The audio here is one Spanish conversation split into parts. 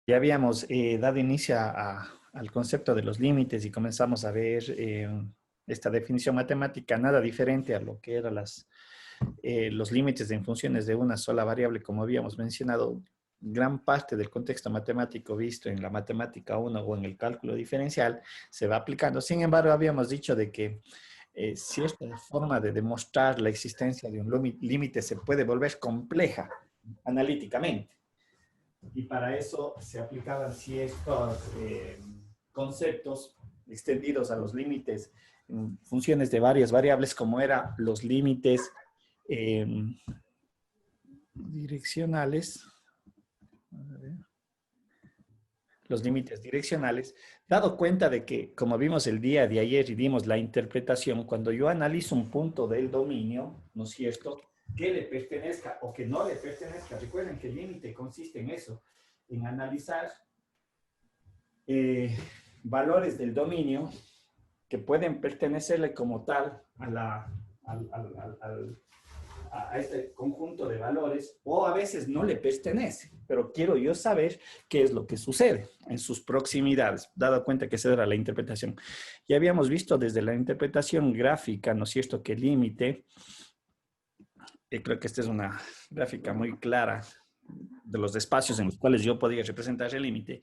Ya habíamos dado inicio al concepto de los límites y comenzamos a ver esta definición matemática, nada diferente a lo que eran los límites en funciones de una sola variable, como habíamos mencionado. Gran parte del contexto matemático visto en la matemática 1 o en el cálculo diferencial se va aplicando. Sin embargo, habíamos dicho de que si esta forma de demostrar la existencia de un límite se puede volver compleja analíticamente. Y para eso se aplicaban ciertos conceptos extendidos a los límites en funciones de varias variables, como eran los límites eh, direccionales. Los límites direccionales, dado cuenta de que, como vimos el día de ayer y dimos la interpretación, cuando yo analizo un punto del dominio, ¿no es cierto?, que le pertenezca o que no le pertenezca. Recuerden que el límite consiste en eso, en analizar valores del dominio que pueden pertenecerle como tal a este conjunto de valores, o a veces no le pertenece, pero quiero yo saber qué es lo que sucede en sus proximidades, dado cuenta que esa era la interpretación. Ya habíamos visto desde la interpretación gráfica, ¿no es cierto?, que el límite, creo que esta es una gráfica muy clara de los espacios en los cuales yo podía representar el límite,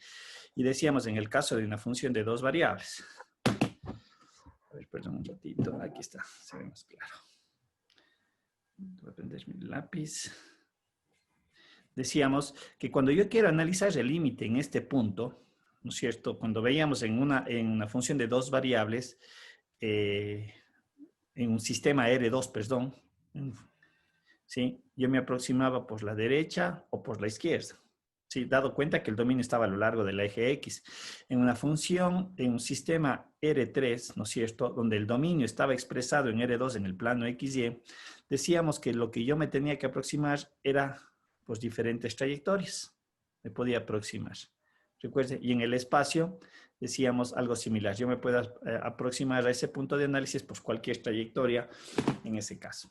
y decíamos en el caso de una función de dos variables. A ver, perdón un ratito, aquí está, se ve más claro. Voy a prender mi lápiz. Decíamos que cuando yo quiero analizar el límite en este punto, ¿no es cierto? Cuando veíamos en una función de dos variables, en un sistema R2, perdón, ¿sí? Yo me aproximaba por la derecha o por la izquierda. Sí, dado cuenta que el dominio estaba a lo largo del eje X. En una función, en un sistema R3, ¿no es cierto?, donde el dominio estaba expresado en R2 en el plano XY, decíamos que lo que yo me tenía que aproximar era pues diferentes trayectorias. Me podía aproximar. Recuerden, y en el espacio decíamos algo similar. Yo me puedo aproximar a ese punto de análisis por cualquier trayectoria en ese caso.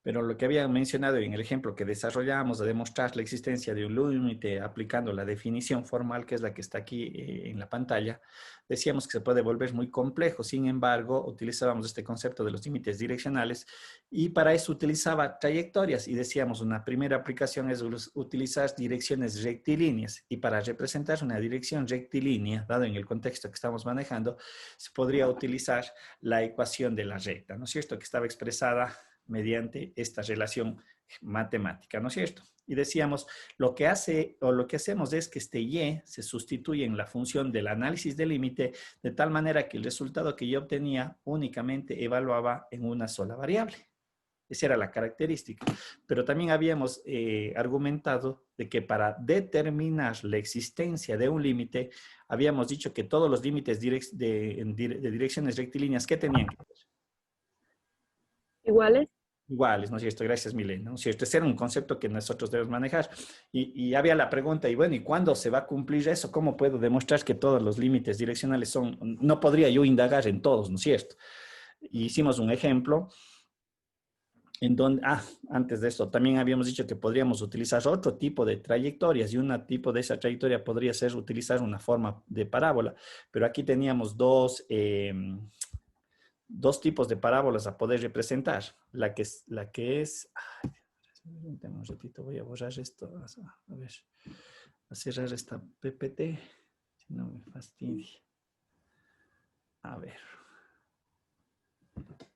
Pero lo que había mencionado en el ejemplo que desarrollamos de demostrar la existencia de un límite aplicando la definición formal, que es la que está aquí en la pantalla, decíamos que se puede volver muy complejo. Sin embargo, utilizábamos este concepto de los límites direccionales y para eso utilizaba trayectorias y decíamos una primera aplicación es utilizar direcciones rectilíneas y para representar una dirección rectilínea, dado en el contexto que estamos manejando, se podría utilizar la ecuación de la recta, ¿no es cierto?, que estaba expresada mediante esta relación matemática, ¿no es cierto? Y decíamos, lo que hacemos es que este y se sustituye en la función del análisis del límite de tal manera que el resultado que yo obtenía únicamente evaluaba en una sola variable. Esa era la característica. Pero también habíamos argumentado de que para determinar la existencia de un límite, habíamos dicho que todos los límites de direcciones rectilíneas, ¿qué tenían que ser? Iguales. Iguales, ¿no es cierto? Gracias, Milena, ¿no es cierto? Ese era un concepto que nosotros debemos manejar. Y había la pregunta, y bueno, ¿y cuándo se va a cumplir eso? ¿Cómo puedo demostrar que todos los límites direccionales son? No podría yo indagar en todos, ¿no es cierto? Y hicimos un ejemplo en donde, antes de eso, también habíamos dicho que podríamos utilizar otro tipo de trayectorias y un tipo de esa trayectoria podría ser utilizar una forma de parábola. Pero aquí teníamos dos tipos de parábolas a poder representar. La que es un ratito, voy a borrar esto. A ver, a cerrar esta PPT, si no me fastidia. A ver.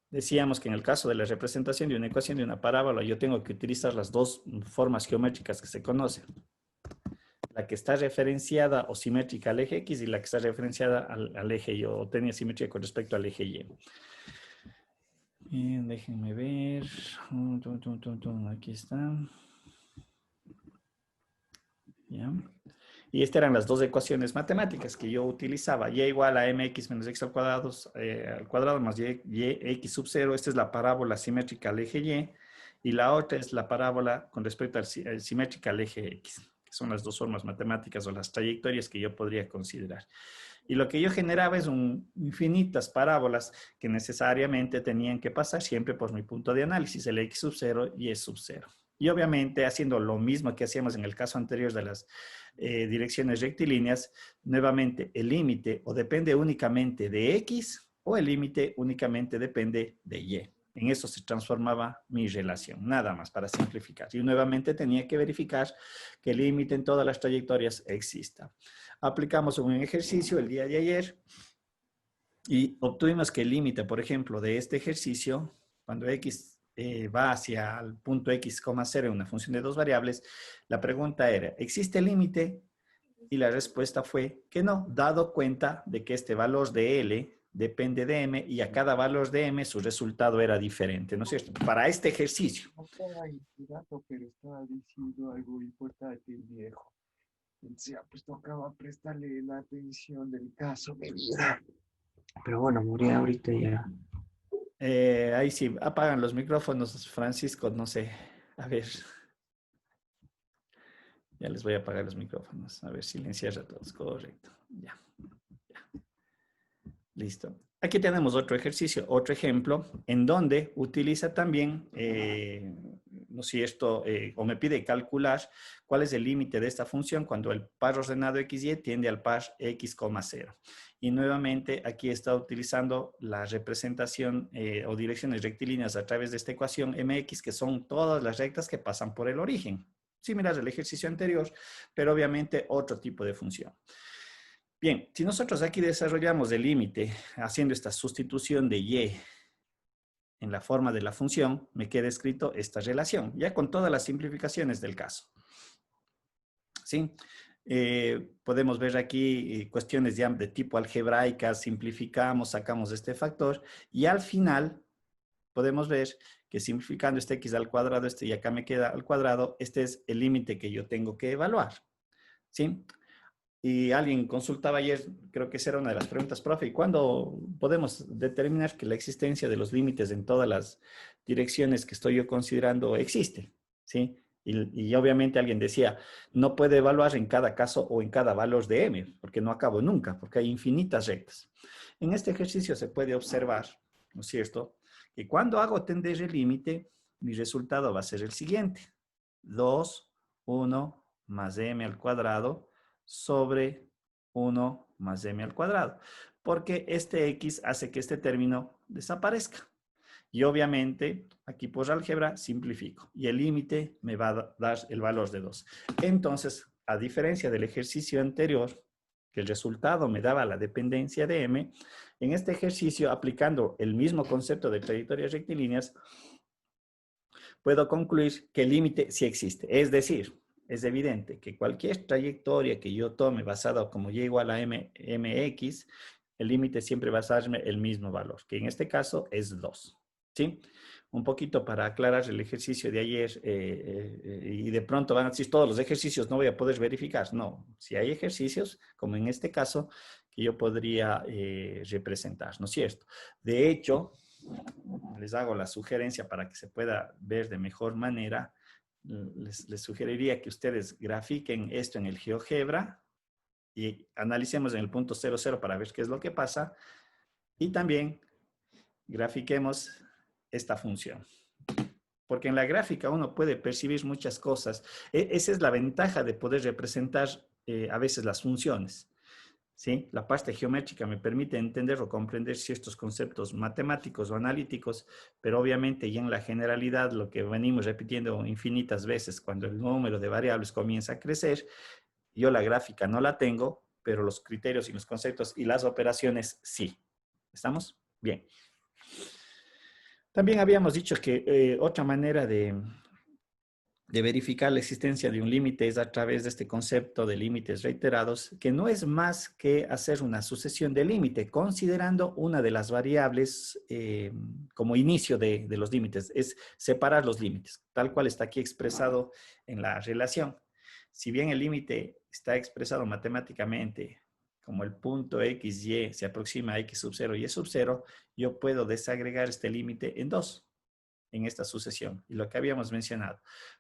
Decíamos que en el caso de la representación de una ecuación de una parábola, yo tengo que utilizar las dos formas geométricas que se conocen. La que está referenciada o simétrica al eje X y la que está referenciada al eje Y, o tenía simetría con respecto al eje Y. Bien, déjenme ver. Aquí está. ¿Ya? Y estas eran las dos ecuaciones matemáticas que yo utilizaba. Y igual a mx menos x al cuadrado más y x sub 0. Esta es la parábola simétrica al eje Y. Y la otra es la parábola con respecto al simétrica al eje X. Que son las dos formas matemáticas o las trayectorias que yo podría considerar. Y lo que yo generaba es infinitas parábolas que necesariamente tenían que pasar siempre por mi punto de análisis, el x sub 0 y y sub 0. Y obviamente haciendo lo mismo que hacíamos en el caso anterior de las direcciones rectilíneas, nuevamente el límite o depende únicamente de X o el límite únicamente depende de Y. En eso se transformaba mi relación, nada más para simplificar. Y nuevamente tenía que verificar que el límite en todas las trayectorias exista. Aplicamos un ejercicio el día de ayer y obtuvimos que el límite, por ejemplo, de este ejercicio, cuando X va hacia el punto X, 0 en una función de dos variables, la pregunta era, ¿existe límite? Y la respuesta fue que no, dado cuenta de que este valor de L depende de M y a cada valor de M su resultado era diferente, ¿no es cierto? Para este ejercicio. No estaba inspirado, pero estaba diciendo algo importante el viejo. O sea, pues tocaba prestarle la atención del caso de vida. Pero bueno, morí ahorita ya. Ahí sí, apagan los micrófonos, Francisco, no sé. A ver, ya les voy a apagar los micrófonos. A ver, silenciar a todos, correcto. Ya. Listo. Aquí tenemos otro ejercicio, otro ejemplo, en donde utiliza también, no sé esto, o me pide calcular cuál es el límite de esta función cuando el par ordenado XY tiende al par X, 0. Y nuevamente aquí está utilizando la representación o direcciones rectilíneas a través de esta ecuación MX, que son todas las rectas que pasan por el origen. Similar al ejercicio anterior, pero obviamente otro tipo de función. Bien, si nosotros aquí desarrollamos el límite haciendo esta sustitución de y en la forma de la función, me queda escrito esta relación, ya con todas las simplificaciones del caso. ¿Sí? Podemos ver aquí cuestiones ya de tipo algebraica, simplificamos, sacamos este factor y al final podemos ver que simplificando este x al cuadrado, y acá me queda al cuadrado, este es el límite que yo tengo que evaluar. ¿Sí? Y alguien consultaba ayer, creo que esa era una de las preguntas, profe, ¿y cuándo podemos determinar que la existencia de los límites en todas las direcciones que estoy yo considerando existe? ¿Sí? Y obviamente alguien decía, no puede evaluar en cada caso o en cada valor de m, porque no acabo nunca, porque hay infinitas rectas. En este ejercicio se puede observar, ¿no es cierto?, que cuando hago tender el límite, mi resultado va a ser el siguiente. 2, 1 más m al cuadrado sobre 1 más m al cuadrado, porque este x hace que este término desaparezca. Y obviamente, aquí por álgebra simplifico. Y el límite me va a dar el valor de 2. Entonces, a diferencia del ejercicio anterior, que el resultado me daba la dependencia de m, en este ejercicio, aplicando el mismo concepto de trayectorias rectilíneas, puedo concluir que el límite sí existe. Es decir, es evidente que cualquier trayectoria que yo tome basada como y igual a mx, el límite siempre va a darme el mismo valor, que en este caso es 2. ¿Sí? Un poquito para aclarar el ejercicio de ayer y de pronto van a decir todos los ejercicios no voy a poder verificar. No, si hay ejercicios, como en este caso, que yo podría representar, ¿no es cierto? De hecho, les hago la sugerencia para que se pueda ver de mejor manera. Les sugeriría que ustedes grafiquen esto en el GeoGebra y analicemos en el punto 00 para ver qué es lo que pasa. Y también grafiquemos esta función. Porque en la gráfica uno puede percibir muchas cosas. Esa es la ventaja de poder representar a veces las funciones. ¿Sí? La parte geométrica me permite entender o comprender ciertos conceptos matemáticos o analíticos, pero obviamente y en la generalidad lo que venimos repitiendo infinitas veces cuando el número de variables comienza a crecer, yo la gráfica no la tengo, pero los criterios y los conceptos y las operaciones sí. ¿Estamos? Bien. También habíamos dicho que otra manera de verificar la existencia de un límite es a través de este concepto de límites reiterados, que no es más que hacer una sucesión de límite, considerando una de las variables como inicio de los límites, es separar los límites, tal cual está aquí expresado en la relación. Si bien el límite está expresado matemáticamente como el punto x, y se aproxima a x sub 0 y y sub 0, yo puedo desagregar este límite en dos en esta sucesión. Y lo que habíamos mencionado.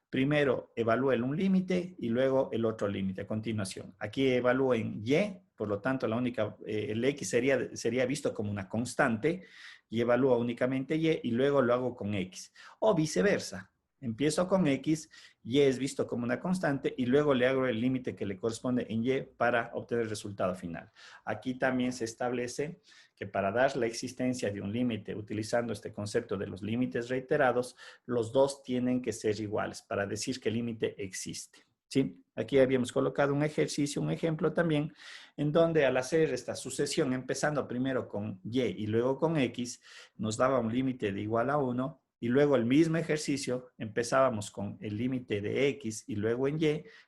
Primero evalúen un límite y luego el otro límite a continuación. Aquí evalúen y, por lo tanto el x sería visto como una constante y evalúa únicamente y luego lo hago con x. O viceversa. Empiezo con X, Y es visto como una constante y luego le hago el límite que le corresponde en Y para obtener el resultado final. Aquí también se establece que para dar la existencia de un límite utilizando este concepto de los límites reiterados, los dos tienen que ser iguales para decir que el límite existe. ¿Sí? Aquí habíamos colocado un ejercicio, un ejemplo también, en donde al hacer esta sucesión, empezando primero con Y y luego con X, nos daba un límite de igual a 1, y luego el mismo ejercicio, empezábamos con el límite de X y luego en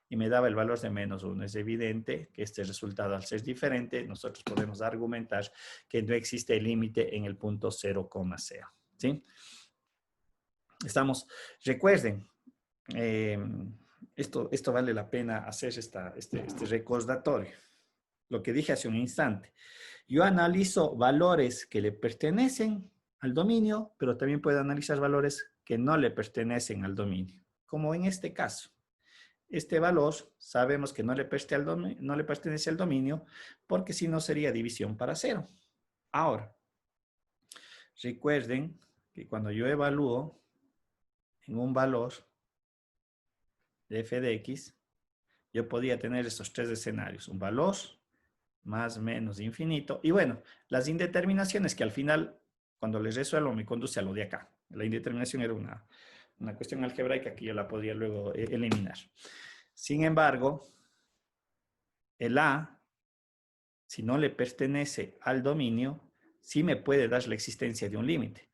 y me daba el valor de menos 1. Es evidente que este resultado, al ser diferente, nosotros podemos argumentar que no existe límite en el punto 0,0. ¿Sí? Recuerden, esto vale la pena hacer este recordatorio. Lo que dije hace un instante. Yo analizo valores que le pertenecen al dominio, pero también puedo analizar valores que no le pertenecen al dominio. Como en este caso. Este valor sabemos que no le pertenece al dominio porque si no sería división para cero. Ahora, recuerden que cuando yo evalúo en un valor de f de x, yo podía tener estos tres escenarios. Un valor más menos infinito. Y bueno, las indeterminaciones que al final, cuando les resuelvo, me conduce a lo de acá. La indeterminación era una cuestión algebraica que yo la podría luego eliminar. Sin embargo, el A, si no le pertenece al dominio, sí me puede dar la existencia de un límite.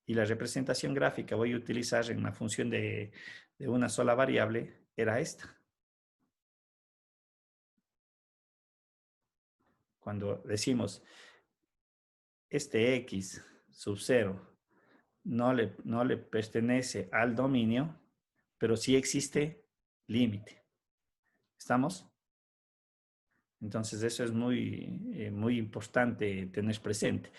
Y la representación gráfica voy a utilizar en una función de una sola variable, era esta. Cuando decimos este x sub 0 no le pertenece al dominio, pero sí existe límite. ¿Estamos? Entonces eso es muy importante tener presente.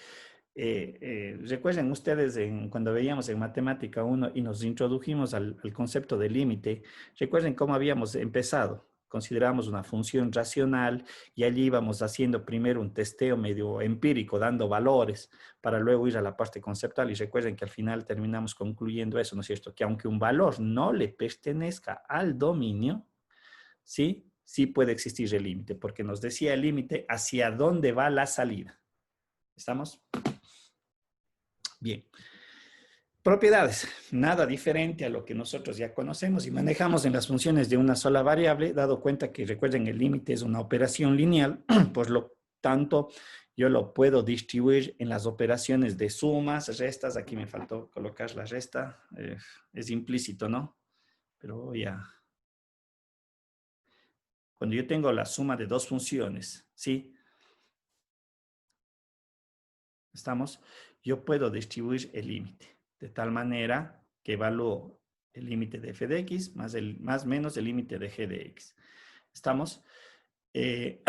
Recuerden ustedes cuando veíamos en Matemática 1 y nos introdujimos al concepto de límite, recuerden cómo habíamos empezado. Consideramos una función racional y allí íbamos haciendo primero un testeo medio empírico, dando valores, para luego ir a la parte conceptual. Y recuerden que al final terminamos concluyendo eso, ¿no es cierto? Que aunque un valor no le pertenezca al dominio, ¿sí? Sí puede existir el límite, porque nos decía el límite hacia dónde va la salida. ¿Estamos? Bien. Propiedades, nada diferente a lo que nosotros ya conocemos y manejamos en las funciones de una sola variable, dado cuenta que, recuerden, el límite es una operación lineal, por lo tanto, yo lo puedo distribuir en las operaciones de sumas, restas. Aquí me faltó colocar la resta, es implícito, ¿no? Pero ya. Cuando yo tengo la suma de dos funciones, ¿sí? ¿Estamos? Yo puedo distribuir el límite de tal manera que evalúo el límite de f de x más menos el límite de g de x. ¿Estamos? En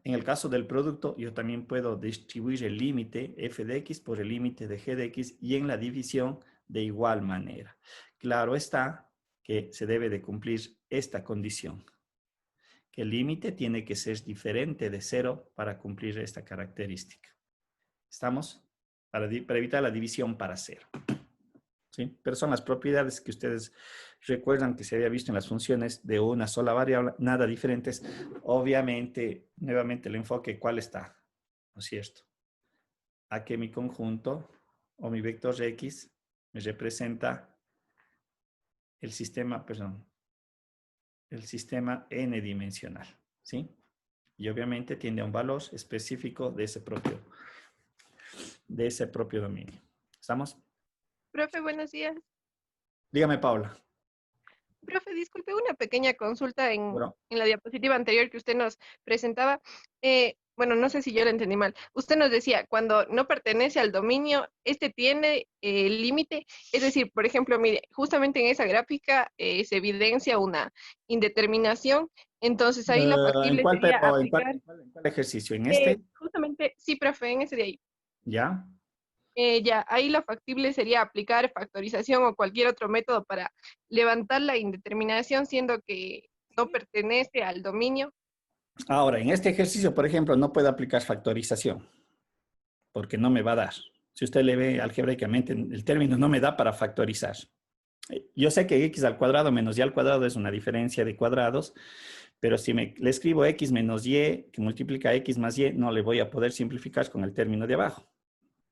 el caso del producto, yo también puedo distribuir el límite f de x por el límite de g de x y en la división de igual manera. Claro está que se debe de cumplir esta condición, que el límite tiene que ser diferente de 0 para cumplir esta característica. ¿Estamos? Para evitar la división para 0. ¿Sí? Pero son las propiedades que ustedes recuerdan que se había visto en las funciones de una sola variable, nada diferentes. Obviamente, nuevamente el enfoque, ¿cuál está? ¿No es cierto? A que mi conjunto o mi vector X me representa el sistema, el sistema n-dimensional, ¿sí? Y obviamente tiene un valor específico de ese propio dominio. ¿Estamos? Profe, buenos días. Dígame, Paula. Profe, disculpe una pequeña consulta Bueno, en la diapositiva anterior que usted nos presentaba. Bueno, no sé si yo lo entendí mal. Usted nos decía, cuando no pertenece al dominio, este tiene el límite. Es decir, por ejemplo, mire, justamente en esa gráfica se evidencia una indeterminación. Entonces ahí lo ¿en factible cuál, sería Pepo? ¿En aplicar. cuál ejercicio? ¿En este? Justamente, sí, profe, en ese de ahí. ¿Ya? Ya, ahí lo factible sería aplicar factorización o cualquier otro método para levantar la indeterminación, siendo que no pertenece al dominio. Ahora, en este ejercicio, por ejemplo, no puedo aplicar factorización, porque no me va a dar. Si usted le ve algebraicamente, el término no me da para factorizar. Yo sé que x al cuadrado menos y al cuadrado es una diferencia de cuadrados, pero si le escribo x menos y, que multiplica x más y, no le voy a poder simplificar con el término de abajo,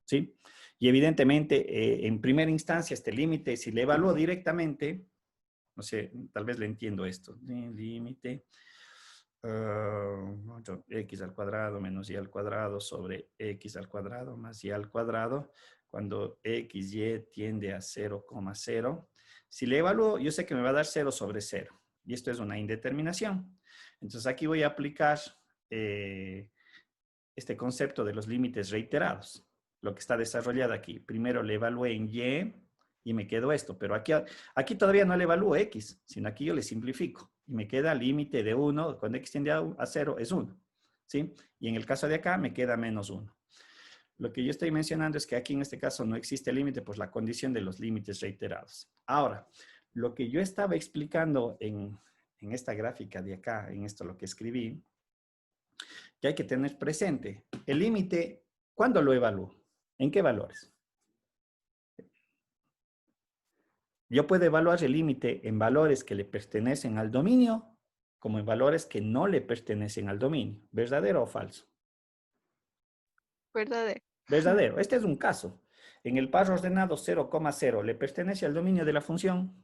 ¿sí? Y evidentemente, en primera instancia, este límite, si le evalúo directamente, no sé, tal vez le entiendo esto, límite, x al cuadrado menos y al cuadrado sobre x al cuadrado más y al cuadrado, cuando x, y tiende a 0,0. Si le evalúo, yo sé que me va a dar 0 sobre 0. Y esto es una indeterminación. Entonces aquí voy a aplicar este concepto de los límites reiterados, lo que está desarrollado aquí. Primero le evalué en y me quedó esto, pero aquí todavía no le evalúo x, sino aquí yo le simplifico y me queda límite de 1, cuando x tiende a 0 es 1, ¿sí? Y en el caso de acá me queda menos 1. Lo que yo estoy mencionando es que aquí en este caso no existe límite por la condición de los límites reiterados. Ahora, lo que yo estaba explicando en esta gráfica de acá, en esto lo que escribí, que hay que tener presente. El límite, ¿cuándo lo evalúo? ¿En qué valores? Yo puedo evaluar el límite en valores que le pertenecen al dominio como en valores que no le pertenecen al dominio. ¿Verdadero o falso? Verdadero. Verdadero. Este es un caso. En el par ordenado 0,0 ¿le pertenece al dominio de la función?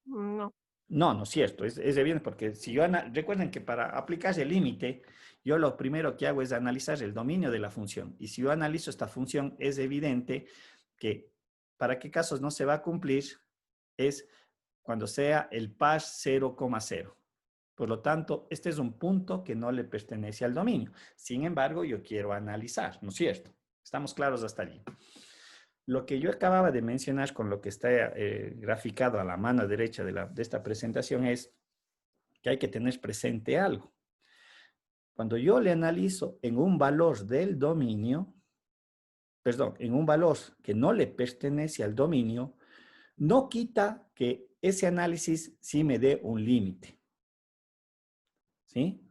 No. No, no es cierto. Es evidente porque si yo recuerden que para aplicar el límite, yo lo primero que hago es analizar el dominio de la función. Y si yo analizo esta función, es evidente que para qué casos no se va a cumplir es cuando sea el par 0,0. Por lo tanto, este es un punto que no le pertenece al dominio. Sin embargo, yo quiero analizar, ¿no es cierto? ¿Estamos claros hasta allí? Lo que yo acababa de mencionar con lo que está graficado a la mano derecha de esta presentación es que hay que tener presente algo. Cuando yo le analizo en un valor del dominio, perdón, en un valor que no le pertenece al dominio, no quita que ese análisis sí me dé un límite. ¿Sí?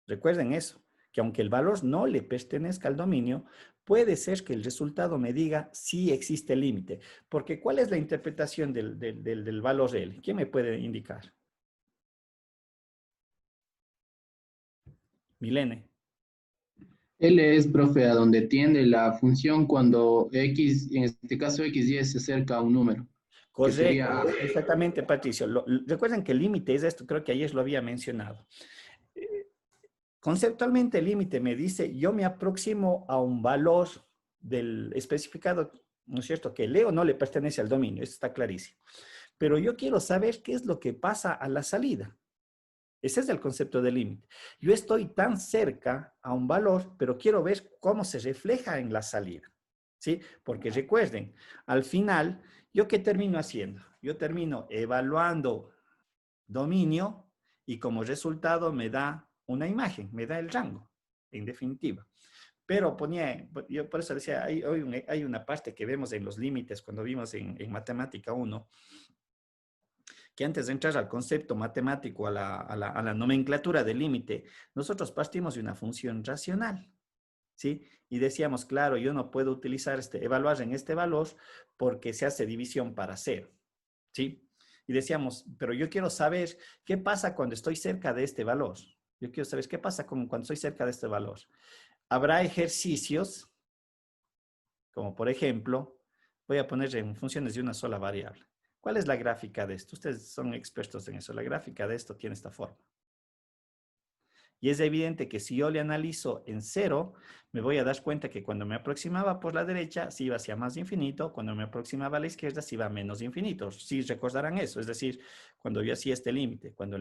Recuerden eso, que aunque el valor no le pertenezca al dominio, puede ser que el resultado me diga si existe límite. Porque ¿cuál es la interpretación del valor L? ¿Quién me puede indicar? Milene. L es, profe, a donde tiende la función cuando x, en este caso x y se acerca a un número, que Correcto, sería exactamente, Patricio. Recuerden que el límite es esto, creo que ayer lo había mencionado. Conceptualmente el límite me dice, yo me aproximo a un valor del especificado, ¿no es cierto? Que leo no le pertenece al dominio, eso está clarísimo. Pero yo quiero saber qué es lo que pasa a la salida. Ese es el concepto de límite. Yo estoy tan cerca a un valor, pero quiero ver cómo se refleja en la salida. ¿Sí? Porque recuerden, al final, ¿yo qué termino haciendo? Yo termino evaluando dominio y como resultado me da una imagen, me da el rango, en definitiva. Pero yo por eso decía, hay una parte que vemos en los límites cuando vimos en Matemática 1, que antes de entrar al concepto matemático, a la nomenclatura del límite, nosotros partimos de una función racional, ¿sí? Y decíamos, claro, yo no puedo utilizar evaluar en este valor porque se hace división para cero, ¿sí? Y decíamos, pero yo quiero saber qué pasa cuando estoy cerca de este valor. Yo quiero saber qué pasa cuando estoy cerca de este valor. Habrá ejercicios, como por ejemplo, voy a poner en funciones de una sola variable. ¿Cuál es la gráfica de esto? Ustedes son expertos en eso. La gráfica de esto tiene esta forma. Y es evidente que si yo le analizo en 0, me voy a dar cuenta que cuando me aproximaba por la derecha, se iba hacia más infinito, cuando me aproximaba a la izquierda, se iba a menos infinito. Sí recordarán eso, es decir, cuando yo hacía este límite, cuando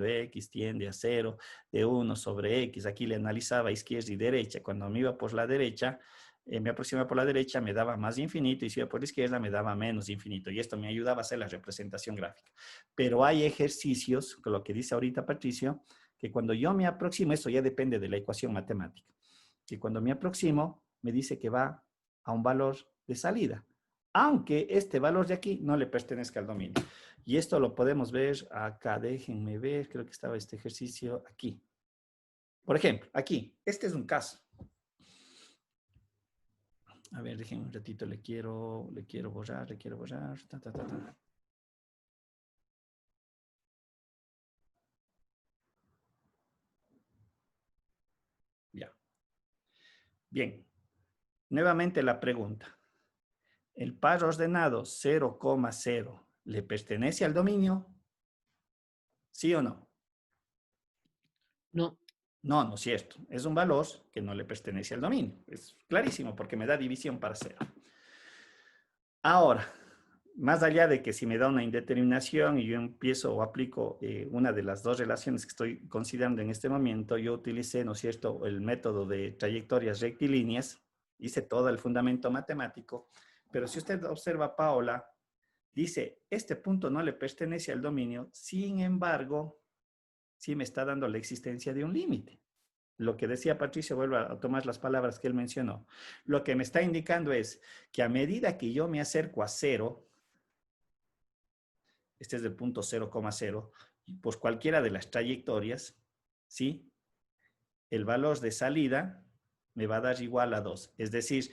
x tiende a 0, de 1 sobre x, aquí le analizaba izquierda y derecha, cuando me iba por la derecha, me aproximaba por la derecha, me daba más infinito, y si iba por la izquierda, me daba menos infinito, y esto me ayudaba a hacer la representación gráfica. Pero hay ejercicios, con lo que dice ahorita Patricio, que cuando yo me aproximo, eso ya depende de la ecuación matemática, que cuando me aproximo, me dice que va a un valor de salida, aunque este valor de aquí no le pertenezca al dominio. Y esto lo podemos ver acá, déjenme ver, creo que estaba este ejercicio aquí. Por ejemplo, aquí, este es un caso. A ver, déjenme un ratito, le quiero borrar, ta, ta, ta, ta. Ya. Bien. Nuevamente la pregunta. ¿El par ordenado 0,0 le pertenece al dominio? ¿Sí o no? No. No, no es cierto. Es un valor que no le pertenece al dominio. Es clarísimo porque me da división para 0. Ahora, más allá de que si me da una indeterminación y yo empiezo o aplico una de las dos relaciones que estoy considerando en este momento, yo utilicé, ¿no es cierto?, el método de trayectorias rectilíneas, hice todo el fundamento matemático, pero si usted observa, Paola, dice, este punto no le pertenece al dominio, sin embargo, sí me está dando la existencia de un límite. Lo que decía Patricio, vuelvo a tomar las palabras que él mencionó. Lo que me está indicando es que a medida que yo me acerco a 0, este es el punto 0,0, pues cualquiera de las trayectorias, ¿sí? El valor de salida me va a dar igual a 2. Es decir,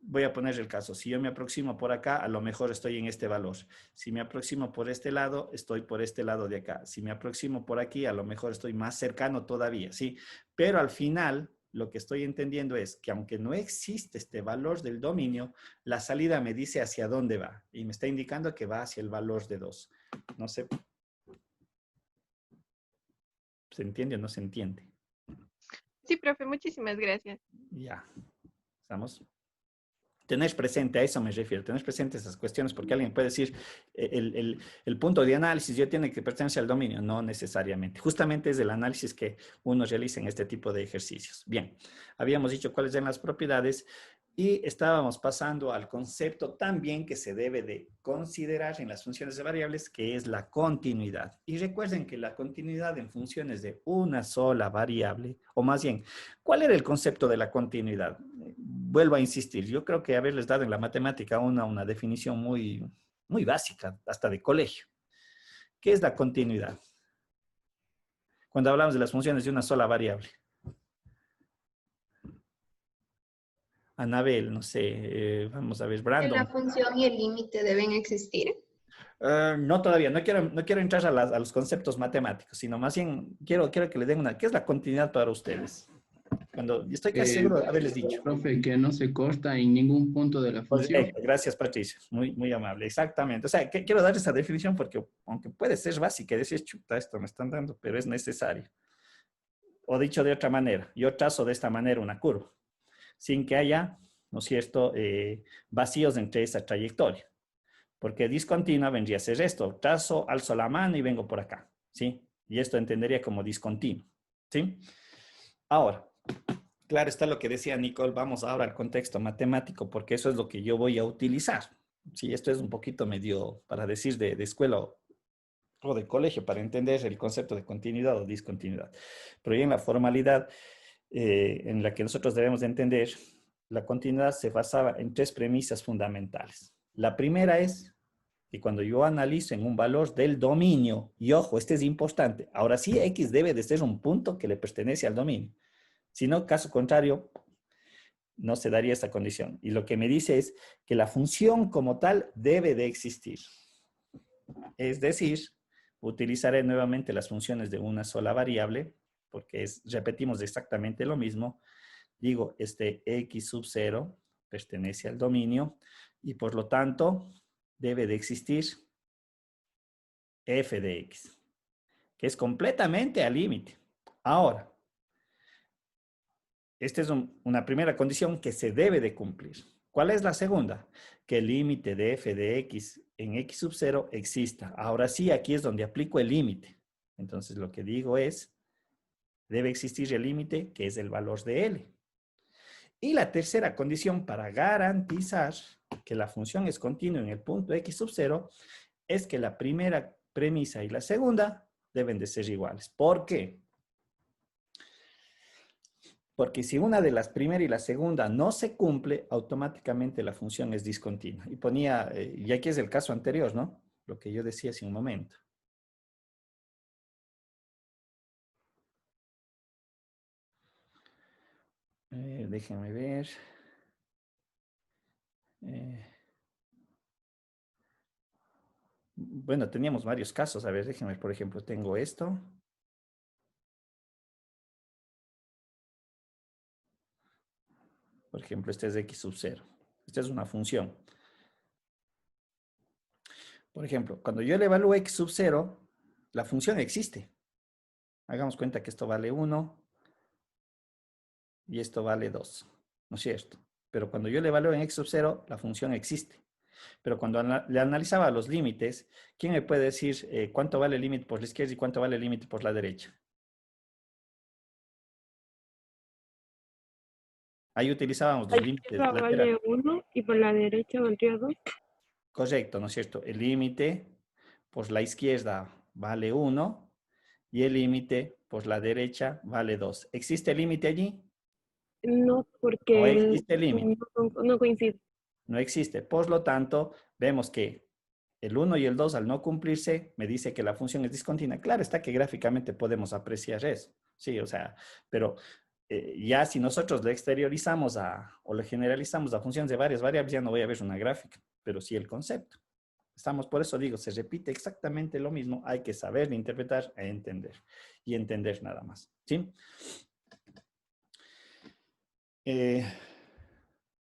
voy a poner el caso, si yo me aproximo por acá, a lo mejor estoy en este valor. Si me aproximo por este lado, estoy por este lado de acá. Si me aproximo por aquí, a lo mejor estoy más cercano todavía, ¿sí? Pero al final, lo que estoy entendiendo es que aunque no existe este valor del dominio, la salida me dice hacia dónde va y me está indicando que va hacia el valor de 2. No sé, ¿se entiende o no se entiende? Sí, profe, muchísimas gracias. Ya, estamos. Tener presente, a eso me refiero, tener presente esas cuestiones, porque alguien puede decir, el punto de análisis ya tiene que pertenecer al dominio, no necesariamente. Justamente es el análisis que uno realiza en este tipo de ejercicios. Bien, habíamos dicho cuáles eran las propiedades y estábamos pasando al concepto también que se debe de considerar en las funciones de variables, que es la continuidad. Y recuerden que la continuidad en funciones de una sola variable, o más bien, ¿cuál era el concepto de la continuidad? Vuelvo a insistir, yo creo que haberles dado en la matemática una definición muy, muy básica, hasta de colegio. ¿Qué es la continuidad? Cuando hablamos de las funciones de una sola variable. Anabel, no sé, vamos a ver, Que la Brandon. función y el límite deben existir. No todavía, no quiero entrar a los conceptos matemáticos, sino más bien quiero que le den una, ¿qué es la continuidad para ustedes? Cuando estoy casi seguro de haberles dicho. Profe, que no se corta en ningún punto de la función. Correcto, gracias Patricia, muy, muy amable, exactamente. O sea, quiero dar esa definición porque aunque puede ser básica, decir, chuta, esto me están dando, pero es necesario. O dicho de otra manera, yo trazo de esta manera una curva, sin que haya, ¿no es cierto?, vacíos entre esa trayectoria. Porque discontinua vendría a ser esto, trazo, alzo la mano y vengo por acá, ¿sí? Y esto entendería como discontinuo, ¿sí? Ahora, claro está lo que decía Nicole, vamos ahora al contexto matemático, porque eso es lo que yo voy a utilizar. Sí, esto es un poquito medio, para decir, de escuela o de colegio, para entender el concepto de continuidad o discontinuidad. Pero ya en la formalidad en la que nosotros debemos de entender, la continuidad se basaba en tres premisas fundamentales. La primera es que cuando yo analizo en un valor del dominio, y ojo, este es importante, ahora sí X debe de ser un punto que le pertenece al dominio. Si no, caso contrario, no se daría esa condición. Y lo que me dice es que la función como tal debe de existir. Es decir, utilizaré nuevamente las funciones de una sola variable, porque repetimos exactamente lo mismo. Digo, este x sub 0 pertenece al dominio y por lo tanto debe de existir f de x, que es completamente al límite. Ahora, esta es una primera condición que se debe de cumplir. ¿Cuál es la segunda? Que el límite de f de x en x sub 0 exista. Ahora sí, aquí es donde aplico el límite. Entonces, lo que digo es, debe existir el límite, que es el valor de L. Y la tercera condición para garantizar que la función es continua en el punto x sub 0 es que la primera premisa y la segunda deben de ser iguales. ¿Por qué? Porque si una de las primera y la segunda no se cumple, automáticamente la función es discontinua. Y ponía, y aquí es el caso anterior, ¿no? Lo que yo decía hace un momento. Déjenme ver. Bueno, teníamos varios casos. A ver, déjenme, por ejemplo, tengo esto. Por ejemplo, este es x sub 0. Esta es una función. Por ejemplo, cuando yo le evalúo x sub 0, la función existe. Hagamos cuenta que esto vale 1 y esto vale 2, ¿no es cierto? Pero cuando yo le evalúo en x sub 0, la función existe. Pero cuando le analizaba los límites, ¿quién me puede decir cuánto vale el límite por la izquierda y cuánto vale el límite por la derecha? Ahí utilizábamos los límites laterales. Vale 1 y por la derecha valdría 2. Correcto, ¿no es cierto? El límite por la izquierda vale 1 y el límite por la derecha vale 2. ¿Existe el límite allí? No, No porque existe límite. no coincide. No existe. Por lo tanto, vemos que el 1 y el 2 al no cumplirse me dice que la función es discontinua. Claro está que gráficamente podemos apreciar eso. Sí, o sea, pero ya si nosotros le exteriorizamos o le generalizamos a funciones de varias variables, ya no voy a ver una gráfica, pero sí el concepto. Estamos, por eso digo, se repite exactamente lo mismo, hay que saber interpretar e entender. Y entender nada más, ¿sí?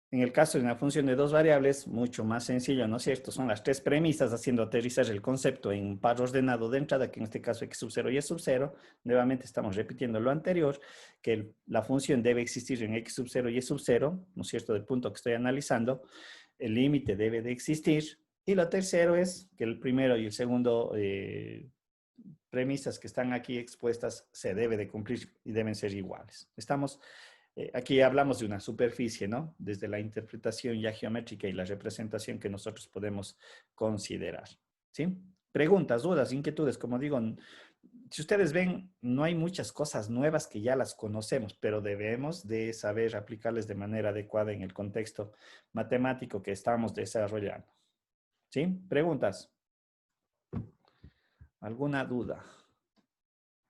En el caso de una función de dos variables, mucho más sencillo, ¿no es cierto? Son las tres premisas haciendo aterrizar el concepto en un par ordenado de entrada, que en este caso x sub 0 y y sub 0. Nuevamente estamos repitiendo lo anterior, que la función debe existir en x sub 0 y y sub 0, ¿no es cierto? Del punto que estoy analizando, el límite debe de existir. Y lo tercero es que el primero y el segundo premisas que están aquí expuestas se debe de cumplir y deben ser iguales. Estamos... Aquí hablamos de una superficie, ¿no? Desde la interpretación ya geométrica y la representación que nosotros podemos considerar, ¿sí? Preguntas, dudas, inquietudes, como digo, si ustedes ven, no hay muchas cosas nuevas que ya las conocemos, pero debemos de saber aplicarles de manera adecuada en el contexto matemático que estamos desarrollando, ¿sí? Preguntas. ¿Alguna duda?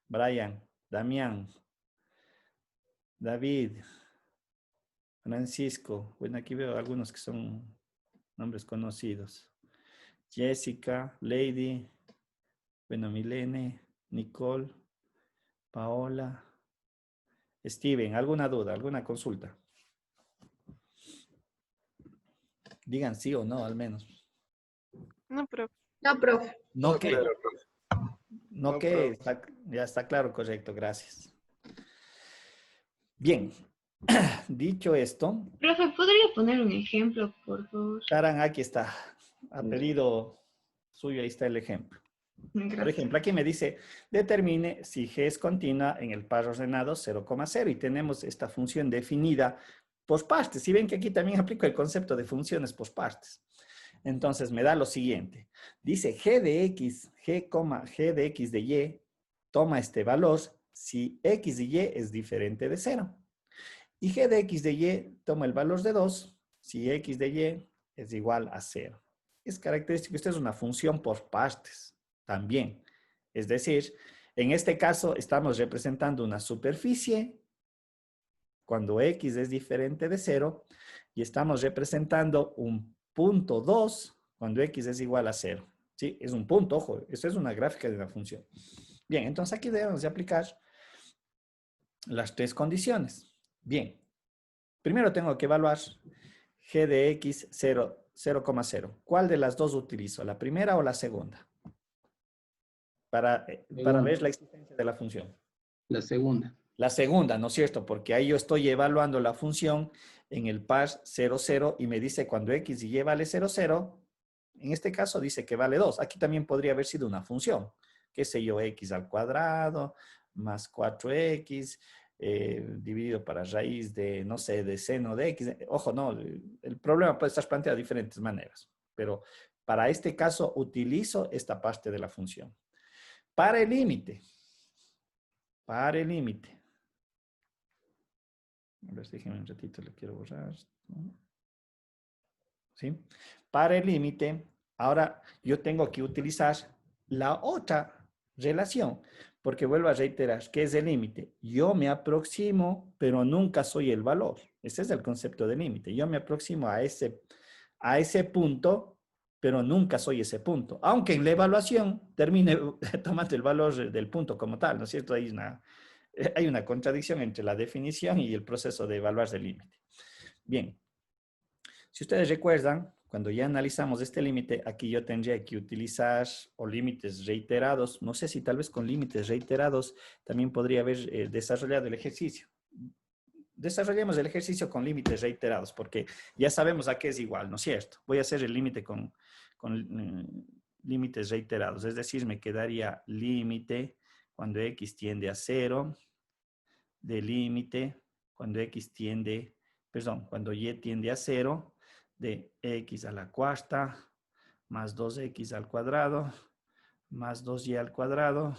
Brian, Damián, David, Francisco, bueno, aquí veo algunos que son nombres conocidos. Jessica, Lady, bueno, Milene, Nicole, Paola, Steven, ¿alguna duda, alguna consulta? Digan sí o no, al menos. No, pero No, profe. No que, no que, ya está claro, correcto, gracias. Bien, dicho esto, Profe, ¿podría poner un ejemplo, por favor? Karan, aquí está, a pedido suyo, ahí está el ejemplo. Por Gracias. ejemplo, aquí me dice, determine si G es continua en el par ordenado 0,0 y tenemos esta función definida por partes. Si ven que aquí también aplico el concepto de funciones por partes. Entonces me da lo siguiente. Dice G de X, G de X de Y, toma este valor si X de Y es diferente de 0. Y G de X de Y toma el valor de 2 si X de Y es igual a 0. Es característico, esta es una función por partes también. Es decir, en este caso estamos representando una superficie cuando X es diferente de 0 y estamos representando un punto 2 cuando X es igual a 0. ¿Sí? Es un punto, ojo, esto es una gráfica de una función. Bien, entonces aquí debemos de aplicar las tres condiciones. Bien, primero tengo que evaluar G de X 0,0. ¿Cuál de las dos utilizo? ¿La primera o la segunda? Para ver la existencia de la función. La segunda. La segunda, ¿no es cierto? Porque ahí yo estoy evaluando la función en el par 0, 0 y me dice cuando X y Y vale 0, 0, en este caso dice que vale 2. Aquí también podría haber sido una función, qué sé yo, X al cuadrado más 4X dividido para raíz de, no sé, de seno de X. Ojo, no, el problema puede estar planteado de diferentes maneras, pero para este caso utilizo esta parte de la función. Para el límite. Para el límite. A ver, déjenme un ratito, le quiero borrar. ¿Sí? Para el límite, ahora yo tengo que utilizar la otra relación, porque vuelvo a reiterar, ¿qué es el límite? Yo me aproximo, pero nunca soy el valor. Ese es el concepto de límite. Yo me aproximo a a ese punto, pero nunca soy ese punto. Aunque en la evaluación termine tomando el valor del punto como tal, ¿no es cierto? Hay una contradicción entre la definición y el proceso de evaluar el límite. Bien, si ustedes recuerdan, cuando ya analizamos este límite, aquí yo tendría que utilizar o límites reiterados. No sé si tal vez con límites reiterados también podría haber desarrollado el ejercicio. Desarrollemos el ejercicio con límites reiterados, porque ya sabemos a qué es igual, ¿no es cierto? Voy a hacer el límite con límites reiterados, es decir, me quedaría límite cuando x tiende a 0, de límite cuando x tiende, perdón, cuando y tiende a 0, de x a la cuarta más 2x al cuadrado más 2y al cuadrado.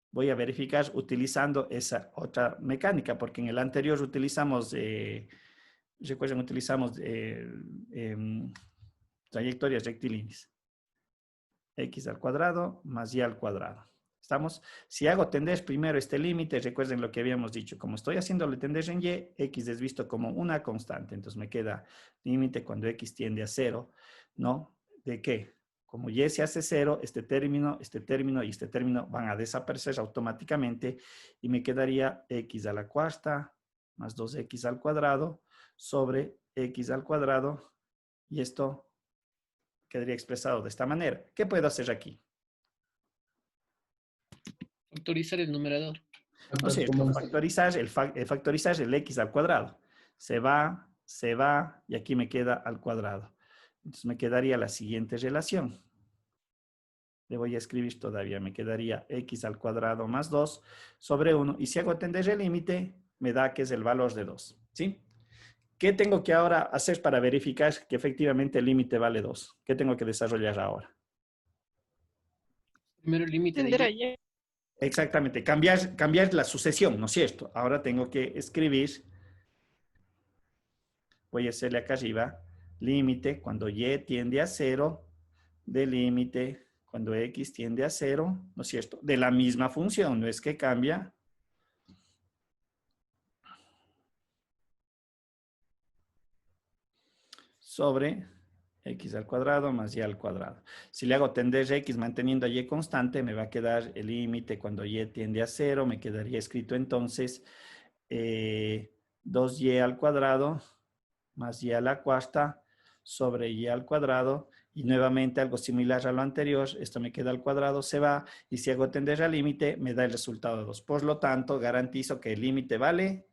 Voy a verificar utilizando esa otra mecánica, porque en el anterior utilizamos, recuerden, utilizamos trayectorias rectilíneas. X al cuadrado más y al cuadrado. ¿Estamos? Si hago tender primero este límite, recuerden lo que habíamos dicho. Como estoy haciéndole tender en y, x es visto como una constante. Entonces me queda límite cuando x tiende a 0, ¿no? ¿De qué? Como y se hace 0, este término y este término van a desaparecer automáticamente y me quedaría x a la cuarta más 2x al cuadrado sobre x al cuadrado, y esto quedaría expresado de esta manera. ¿Qué puedo hacer aquí? Factorizar el numerador. No sé, factorizar el x al cuadrado. Se va, y aquí me queda al cuadrado. Entonces me quedaría la siguiente relación. Le voy a escribir todavía. Me quedaría x al cuadrado más 2 sobre 1. Y si hago tender el límite, me da que es el valor de 2. ¿Sí? ¿Qué tengo que ahora hacer para verificar que efectivamente el límite vale 2? ¿Qué tengo que desarrollar ahora? Primero el límite Tender de a y. y. Exactamente, cambiar la sucesión, ¿no es cierto? Ahora tengo que escribir, voy a hacerle acá arriba, límite cuando y tiende a 0, de límite cuando x tiende a 0, ¿no es cierto? De la misma función, no es que cambia. Sobre x al cuadrado más y al cuadrado. Si le hago tender x manteniendo a y constante, me va a quedar el límite cuando y tiende a 0, me quedaría escrito entonces 2y al cuadrado más y a la cuarta sobre y al cuadrado, y nuevamente algo similar a lo anterior, esto me queda al cuadrado, se va, y si hago tender al límite, me da el resultado de 2. Por lo tanto, garantizo que el límite vale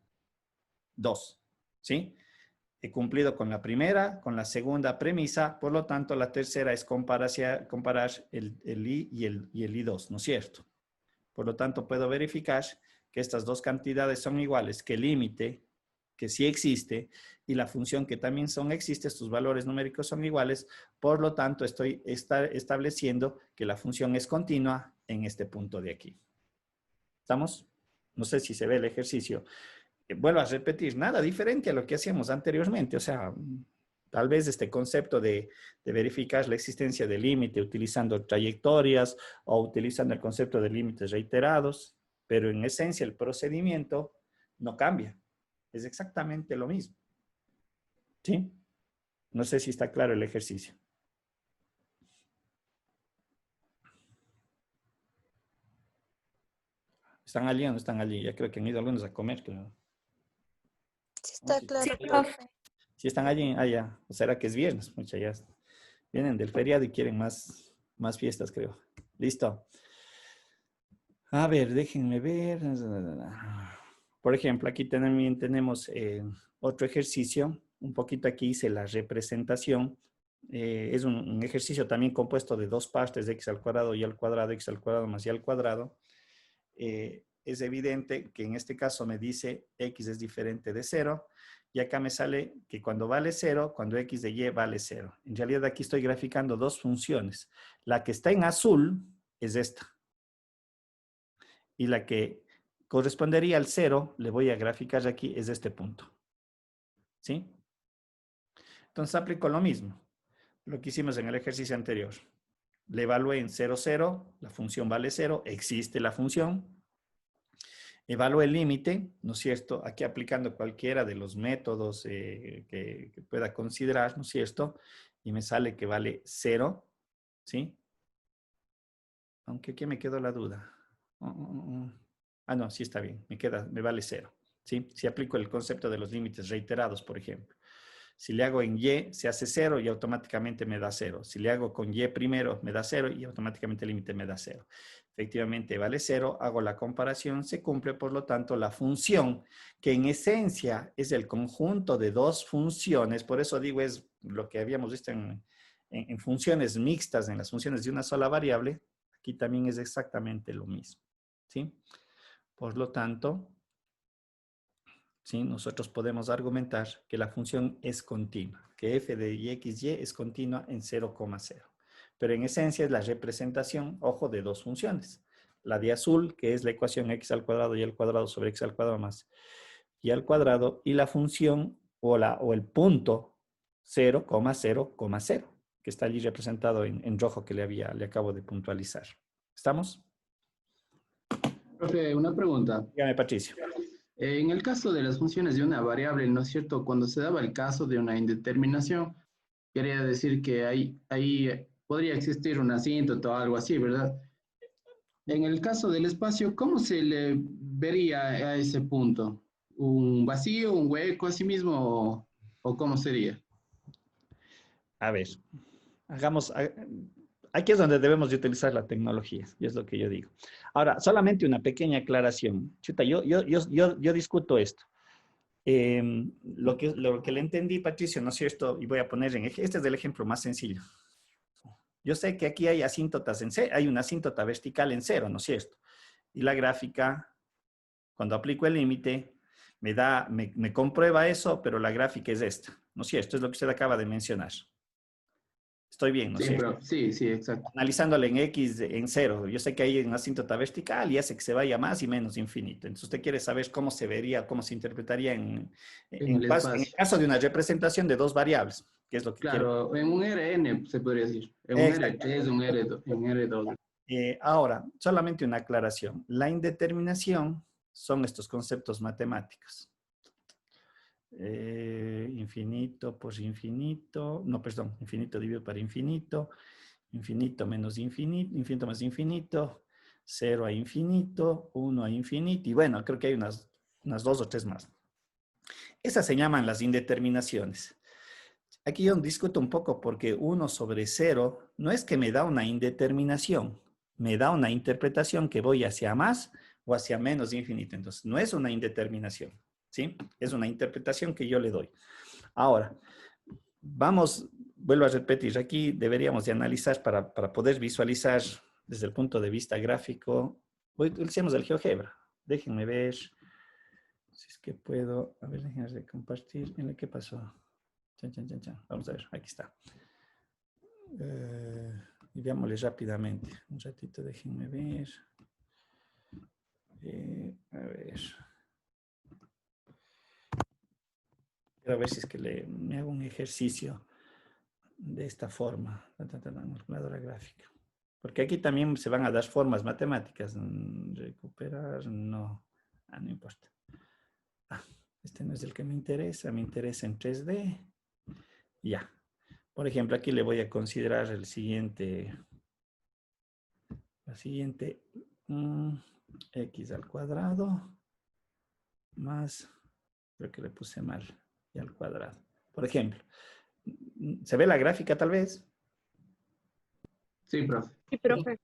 2, ¿sí? He cumplido con la primera, con la segunda premisa, por lo tanto, la tercera es comparar el i y el i2, ¿no es cierto? Por lo tanto, puedo verificar que estas dos cantidades son iguales, que el límite, que sí existe, y la función que también existe, estos valores numéricos son iguales, por lo tanto, estoy estableciendo que la función es continua en este punto de aquí. ¿Estamos? No sé si se ve el ejercicio. Vuelvo a repetir, nada diferente a lo que hacíamos anteriormente, o sea, tal vez este concepto de verificar la existencia del límite utilizando trayectorias o utilizando el concepto de límites reiterados, pero en esencia el procedimiento no cambia. Es exactamente lo mismo. ¿Sí? No sé si está claro el ejercicio. ¿Están allí o no están allí? Ya creo que han ido algunos a comer, creo. Sí, está Sí, claro, Sí, profe. si están allí, allá. ¿O será que es viernes? Muchas ya vienen del feriado y quieren más fiestas, creo. Listo. A ver, déjenme ver. Por ejemplo, aquí también tenemos otro ejercicio. Un poquito aquí hice la representación. Es un ejercicio también compuesto de dos partes, x al cuadrado y al cuadrado, x al cuadrado más y al cuadrado. Es evidente que en este caso me dice x es diferente de 0. Y acá me sale que cuando vale 0, cuando x de y vale 0. En realidad aquí estoy graficando dos funciones. La que está en azul es esta. Y la que correspondería al 0, le voy a graficar aquí, es este punto. ¿Sí? Entonces aplico lo mismo. Lo que hicimos en el ejercicio anterior. Le evalué en 0, 0. La función vale 0. Existe la función. evalúo el límite, ¿no es cierto? Aquí aplicando cualquiera de los métodos que pueda considerar, ¿no es cierto? Y me sale que vale 0, ¿sí? Aunque aquí me quedó la duda. Ah, no, sí está bien, me vale 0, ¿sí? Si aplico el concepto de los límites reiterados, por ejemplo. Si le hago en Y, se hace 0 y automáticamente me da 0. Si le hago con Y primero, me da 0 y automáticamente el límite me da 0. Efectivamente vale 0, hago la comparación, se cumple por lo tanto la función, que en esencia es el conjunto de dos funciones, por eso digo es lo que habíamos visto en funciones mixtas, en las funciones de una sola variable, aquí también es exactamente lo mismo, ¿sí? Por lo tanto, ¿sí? Nosotros podemos argumentar que la función es continua, que f de xy es continua en 0,0. Pero en esencia es la representación, ojo, de dos funciones. La de azul, que es la ecuación x al cuadrado y al cuadrado sobre x al cuadrado más y al cuadrado, y la función o el punto 0,0,0, que está allí representado en rojo que le acabo de puntualizar. ¿Estamos? Profe, una pregunta. Dígame, Patricio. En el caso de las funciones de una variable, ¿no es cierto? Cuando se daba el caso de una indeterminación, quería decir que ahí podría existir una asíntota o algo así, ¿verdad? En el caso del espacio, ¿cómo se le vería a ese punto? ¿Un vacío, un hueco a sí mismo o cómo sería? A ver, aquí es donde debemos de utilizar la tecnología, y es lo que yo digo. Ahora, solamente una pequeña aclaración. Chuta, yo discuto esto. Lo que le entendí, Patricio, ¿no es cierto? Y voy a poner este es el ejemplo más sencillo. Yo sé que aquí hay asíntotas en cero, hay una asíntota vertical en 0, ¿no es cierto? Y la gráfica, cuando aplico el límite, me comprueba eso, pero la gráfica es esta, ¿no es cierto? Es lo que usted acaba de mencionar. Estoy bien, ¿no es Sí, cierto? sí, exacto. Analizándole en X en 0, yo sé que hay una asíntota vertical y hace que se vaya más y menos infinito. Entonces usted quiere saber cómo se vería, cómo se interpretaría en En el el espacio. caso de una representación de dos variables, que es lo que quiero. Claro, en un Rn se podría decir. En un Exactamente. R3, un R2, en R2. Ahora, solamente una aclaración. La indeterminación son estos conceptos matemáticos. Infinito por infinito, no, perdón, infinito dividido por infinito, infinito menos infinito, infinito más infinito, 0 a infinito, 1 a infinito, y bueno, creo que hay unas 2 o 3 más. Esas se llaman las indeterminaciones. Aquí yo discuto un poco porque 1 sobre 0 no es que me da una indeterminación, me da una interpretación que voy hacia más o hacia menos infinito. Entonces, no es una indeterminación, ¿sí? Es una interpretación que yo le doy. Ahora, vuelvo a repetir, aquí deberíamos de analizar para poder visualizar desde el punto de vista gráfico. Utilicemos el GeoGebra. Déjenme ver si es que puedo. A ver, déjenme compartir. ¿Qué pasó? Vamos a ver, aquí está. Y veámosle rápidamente. Un ratito, déjenme ver. A ver. Quiero ver si es que me hago un ejercicio de esta forma. Calculadora gráfica. Porque aquí también se van a dar formas matemáticas. Recuperar, no. No importa. Este no es el que me interesa en 3D. Ya. Por ejemplo, aquí le voy a considerar la siguiente x al cuadrado más, creo que le puse mal, y al cuadrado. Por ejemplo, ¿se ve la gráfica tal vez? Sí, profe. Sí, profe.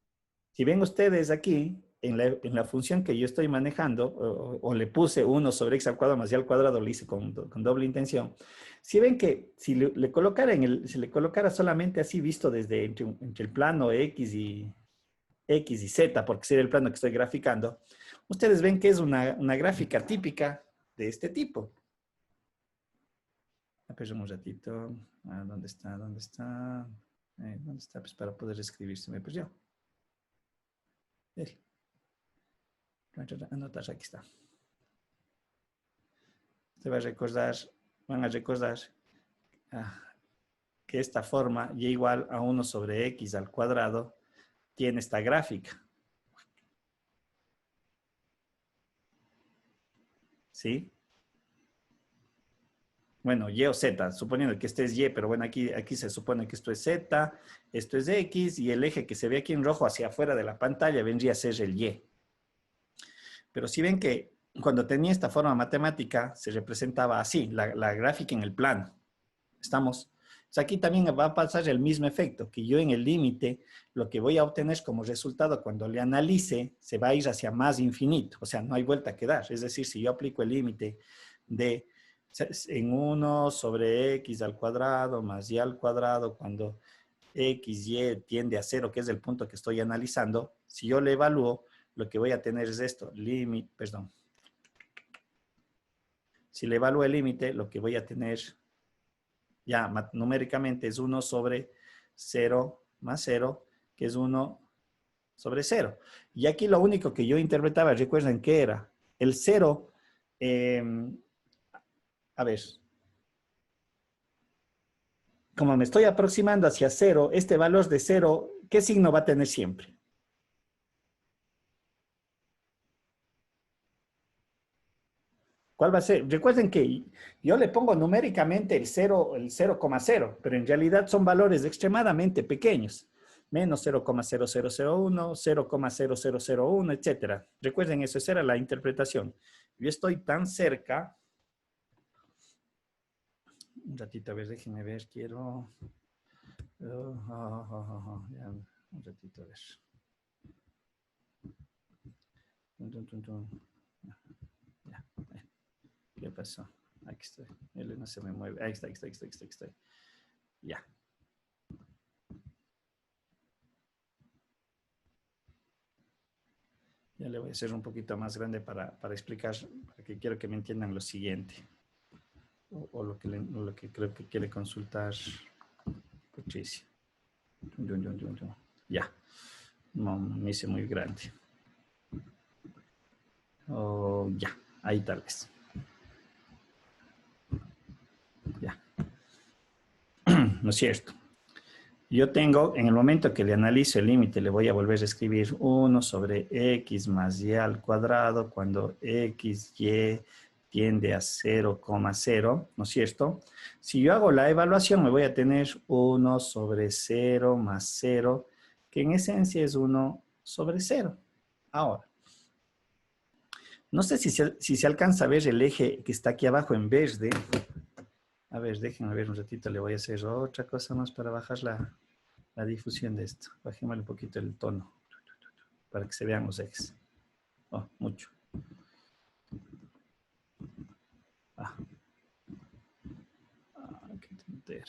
Si ven ustedes aquí, en la función que yo estoy manejando, o le puse 1 sobre x al cuadrado más y al cuadrado, lo hice con doble intención. Si ven que si le colocara solamente así visto desde entre el plano x y z, porque sería el plano que estoy graficando, ustedes ven que es una gráfica típica de este tipo. Esperen un ratito. ¿Dónde está? ¿Dónde está? ¿Dónde está? Pues para poder escribir se me perdió. Anotar, aquí está. Usted van a recordar que esta forma y igual a 1 sobre x al cuadrado tiene esta gráfica. ¿sí? Bueno, Y o Z, suponiendo que este es Y, pero bueno, aquí se supone que esto es Z, esto es X, y el eje que se ve aquí en rojo hacia afuera de la pantalla vendría a ser el Y. Pero si ven que cuando tenía esta forma matemática, se representaba así, la gráfica en el plano. ¿Estamos? Entonces aquí también va a pasar el mismo efecto, que yo en el límite, lo que voy a obtener como resultado cuando le analice, se va a ir hacia más infinito. O sea, no hay vuelta que dar. Es decir, si yo aplico el límite de en 1 sobre x al cuadrado más y al cuadrado, cuando x, y tiende a 0, que es el punto que estoy analizando, si yo le evalúo, lo que voy a tener es esto, límite, perdón. Si le evalúo el límite, lo que voy a tener ya numéricamente es 1 sobre 0 más 0, que es 1 sobre 0. Y aquí lo único que yo interpretaba, recuerden que era el 0, a ver, como me estoy aproximando hacia 0, este valor de 0, ¿qué signo va a tener siempre? ¿Cuál va a ser? Recuerden que yo le pongo numéricamente el 0,0, pero en realidad son valores extremadamente pequeños. Menos 0,0001, 0,0001, etc. Recuerden eso, esa era la interpretación. Yo estoy tan cerca. Un ratito, a ver, déjenme ver, quiero... ya, un ratito, a ver. Ya, ¿qué pasó? Aquí estoy. Él no se me mueve. Ahí está, ahí está, ahí está, ahí está, ahí está. Ya. Ya le voy a hacer un poquito más grande para explicar, porque quiero que me entiendan lo siguiente. O lo que creo que quiere consultar Patricia. Ya. No, me hice muy grande. Oh, ya. Ahí tal vez. Ya. ¿No es cierto? Yo tengo, en el momento que le analizo el límite, le voy a volver a escribir 1 sobre x más y al cuadrado cuando x, y tiende a 0,0, ¿no es cierto? Si yo hago la evaluación, me voy a tener 1 sobre 0 más 0, que en esencia es 1 sobre 0. Ahora, no sé si se alcanza a ver el eje que está aquí abajo en verde. A ver, déjenme ver un ratito, le voy a hacer otra cosa más para bajar la difusión de esto. Bajémosle un poquito el tono para que se vean los ejes. Oh, mucho. Qué tontera.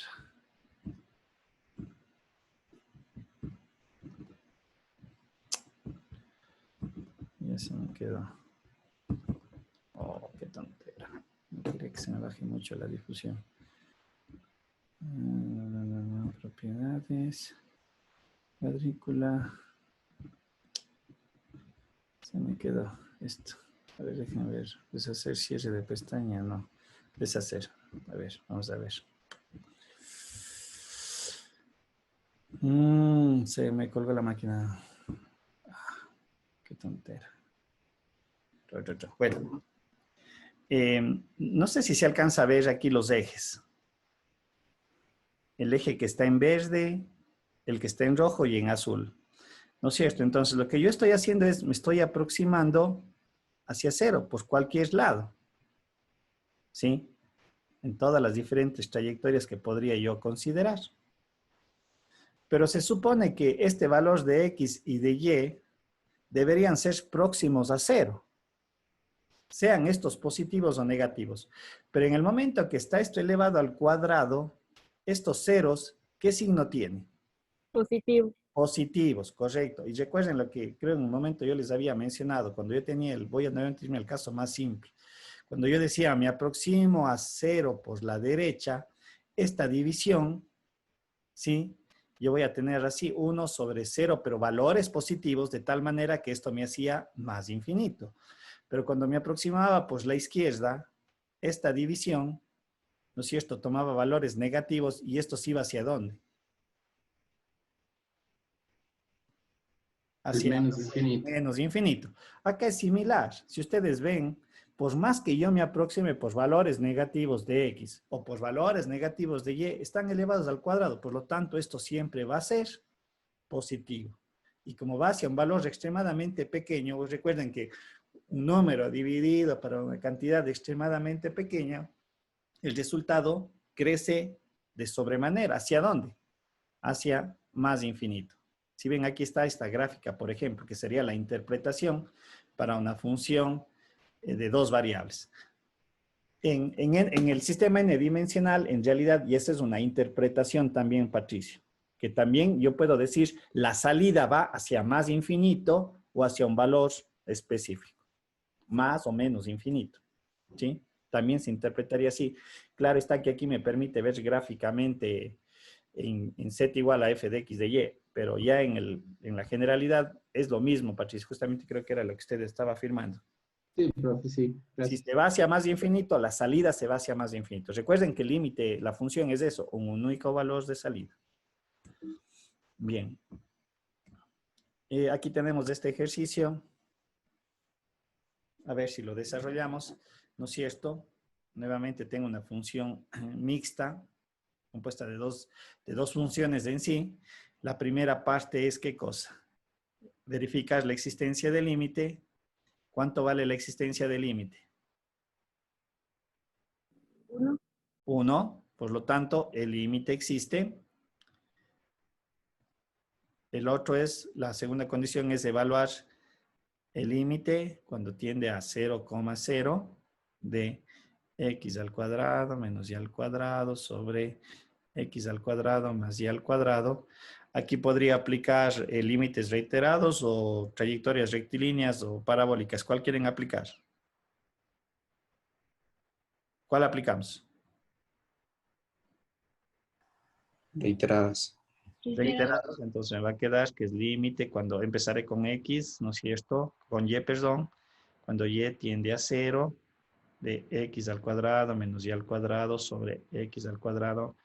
Ya se me quedó. Oh, qué tontera. No quería que se me baje mucho la difusión. Propiedades. Cuadrícula. Se me quedó esto. A ver, déjenme ver. Deshacer cierre de pestaña. No. Deshacer. A ver, vamos a ver. Se me colgó la máquina. Qué tontera. Bueno. No sé si se alcanza a ver aquí los ejes. El eje que está en verde, el que está en rojo y en azul. ¿No es cierto? Entonces, lo que yo estoy haciendo es, me estoy aproximando hacia 0, por cualquier lado. ¿Sí? En todas las diferentes trayectorias que podría yo considerar. Pero se supone que este valor de X y de Y deberían ser próximos a 0. Sean estos positivos o negativos. Pero en el momento que está esto elevado al cuadrado, estos ceros, ¿qué signo tienen? Positivo. Positivos, correcto. Y recuerden lo que creo en un momento yo les había mencionado, cuando yo tenía voy a irme al caso más simple. Cuando yo decía, me aproximo a 0 por la derecha, esta división, ¿sí? Yo voy a tener así 1 sobre 0, pero valores positivos, de tal manera que esto me hacía más infinito. Pero cuando me aproximaba por la izquierda, esta división, ¿no es cierto?, tomaba valores negativos y esto se iba hacia ¿dónde? Hacia menos infinito. menos infinito. Acá es similar. Si ustedes ven, por más que yo me aproxime por valores negativos de x o por valores negativos de y, están elevados al cuadrado. Por lo tanto, esto siempre va a ser positivo. Y como va hacia un valor extremadamente pequeño, pues recuerden que un número dividido para una cantidad extremadamente pequeña, el resultado crece de sobremanera. ¿Hacia dónde? Hacia más infinito. Si ven, aquí está esta gráfica, por ejemplo, que sería la interpretación para una función de dos variables. En el sistema n-dimensional, en realidad, y esa es una interpretación también, Patricio, que también yo puedo decir la salida va hacia más infinito o hacia un valor específico, más o menos infinito, ¿sí? También se interpretaría así. Claro está que aquí me permite ver gráficamente en z igual a f de x de y, pero ya en la generalidad es lo mismo, Patricio, justamente creo que era lo que usted estaba afirmando. Sí, profe, sí. Si Gracias. se va hacia más infinito, la salida se va hacia más infinito. Recuerden que el límite, la función es eso, un único valor de salida. Bien. Aquí tenemos este ejercicio. A ver si lo desarrollamos. ¿No es cierto? Nuevamente tengo una función mixta, compuesta de dos funciones en sí. La primera parte es ¿qué cosa? Verificar la existencia del límite. ¿Cuánto vale la existencia del límite? 1. 1. Por lo tanto, el límite existe. El otro es, la segunda condición es evaluar el límite cuando tiende a 0,0 de x al cuadrado menos y al cuadrado sobre x al cuadrado más y al cuadrado. Aquí podría aplicar límites reiterados o trayectorias rectilíneas o parabólicas. ¿Cuál quieren aplicar? ¿Cuál aplicamos? Reiteradas. Reiterados. Entonces me va a quedar que es límite cuando empezaré con x, ¿no es cierto? Con y, perdón. Cuando y tiende a 0 de x al cuadrado menos y al cuadrado sobre x al cuadrado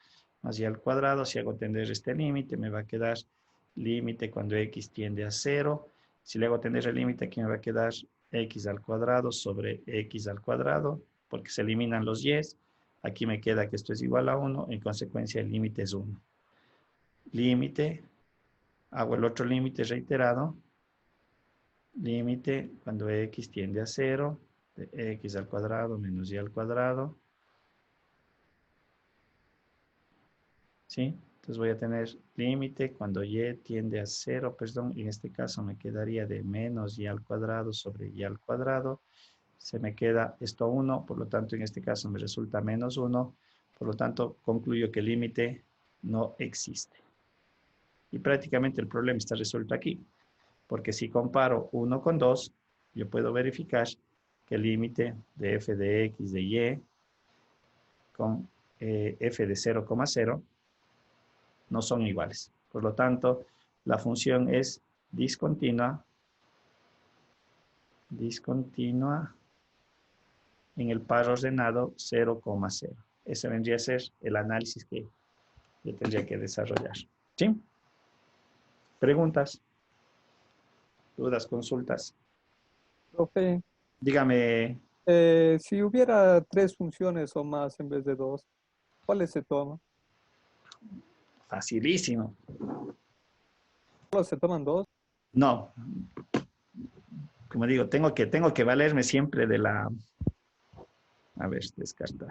más y al cuadrado. Si hago tender este límite, me va a quedar límite cuando x tiende a 0. Si le hago tender el límite, aquí me va a quedar x al cuadrado sobre x al cuadrado, porque se eliminan los y's. Aquí me queda que esto es igual a 1, en consecuencia el límite es 1. Límite, hago el otro límite reiterado. Límite cuando x tiende a 0, de x al cuadrado menos y al cuadrado. ¿Sí? Entonces voy a tener límite cuando y tiende a 0, perdón, en este caso me quedaría de menos y al cuadrado sobre y al cuadrado. Se me queda esto 1, por lo tanto en este caso me resulta menos 1, por lo tanto concluyo que el límite no existe. Y prácticamente el problema está resuelto aquí, porque si comparo 1 con 2, yo puedo verificar que el límite de f de x de y con f de 0,0 no son iguales. Por lo tanto, la función es discontinua en el par ordenado 0,0. Ese vendría a ser el análisis que yo tendría que desarrollar. ¿Sí? ¿Preguntas? ¿Dudas? ¿Consultas? Profe, Dígame. si hubiera 3 funciones o más en vez de 2, ¿cuáles se toman? Facilísimo. ¿Solo se toman 2? No. Como digo, tengo que valerme siempre de la... A ver, descartar.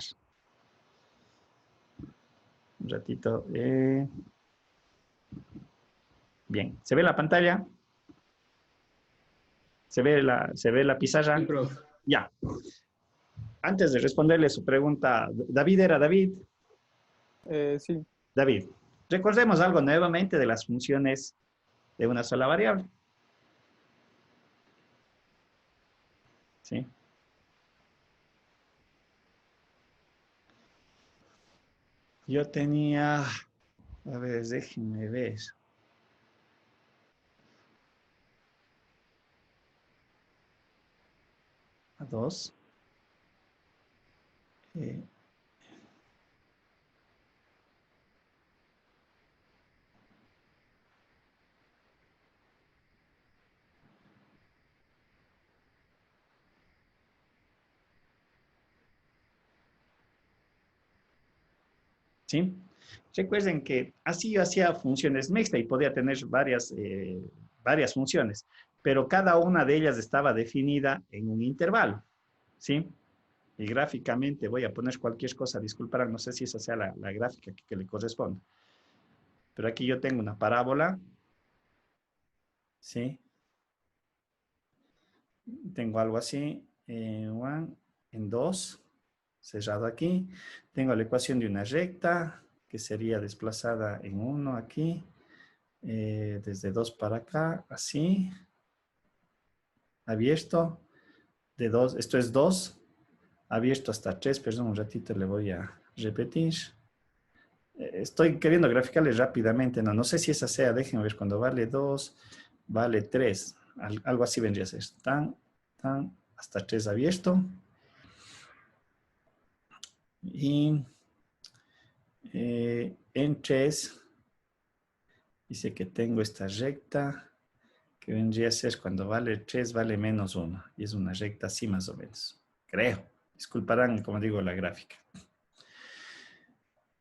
Un ratito. Bien. ¿Se ve la pantalla? ¿Se ve la pizarra? Sí, profe. Ya. Antes de responderle su pregunta, David era David. Sí. David, recordemos algo nuevamente de las funciones de una sola variable. ¿Sí? Yo tenía, a ver, déjenme ver. A 2. ¿sí? Recuerden que así yo hacía funciones mixtas y podía tener varias funciones, pero cada una de ellas estaba definida en un intervalo, ¿sí? Y gráficamente voy a poner cualquier cosa, disculparán, no sé si esa sea la gráfica que le corresponde. Pero aquí yo tengo una parábola, ¿sí? Tengo algo así, en 2, cerrado aquí. Tengo la ecuación de una recta, que sería desplazada en 1 aquí, desde 2 para acá, así, abierto, de 2, esto es 2, abierto hasta 3, perdón, un ratito le voy a repetir. Estoy queriendo graficarle rápidamente, no sé si esa sea, déjenme ver, cuando vale 2, vale 3, algo así vendría a ser, hasta 3 abierto. Y en 3, dice que tengo esta recta, que vendría a ser cuando vale 3, vale menos 1, y es una recta así más o menos, creo. Disculparán, como digo, la gráfica.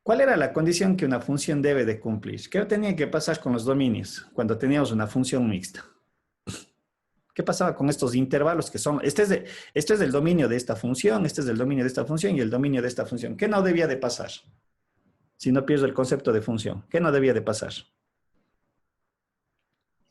¿Cuál era la condición que una función debe de cumplir? ¿Qué tenía que pasar con los dominios cuando teníamos una función mixta? ¿Qué pasaba con estos intervalos que son, este es del dominio de esta función, este es del dominio de esta función y el dominio de esta función? ¿Qué no debía de pasar? Si no pierdo el concepto de función, ¿qué no debía de pasar?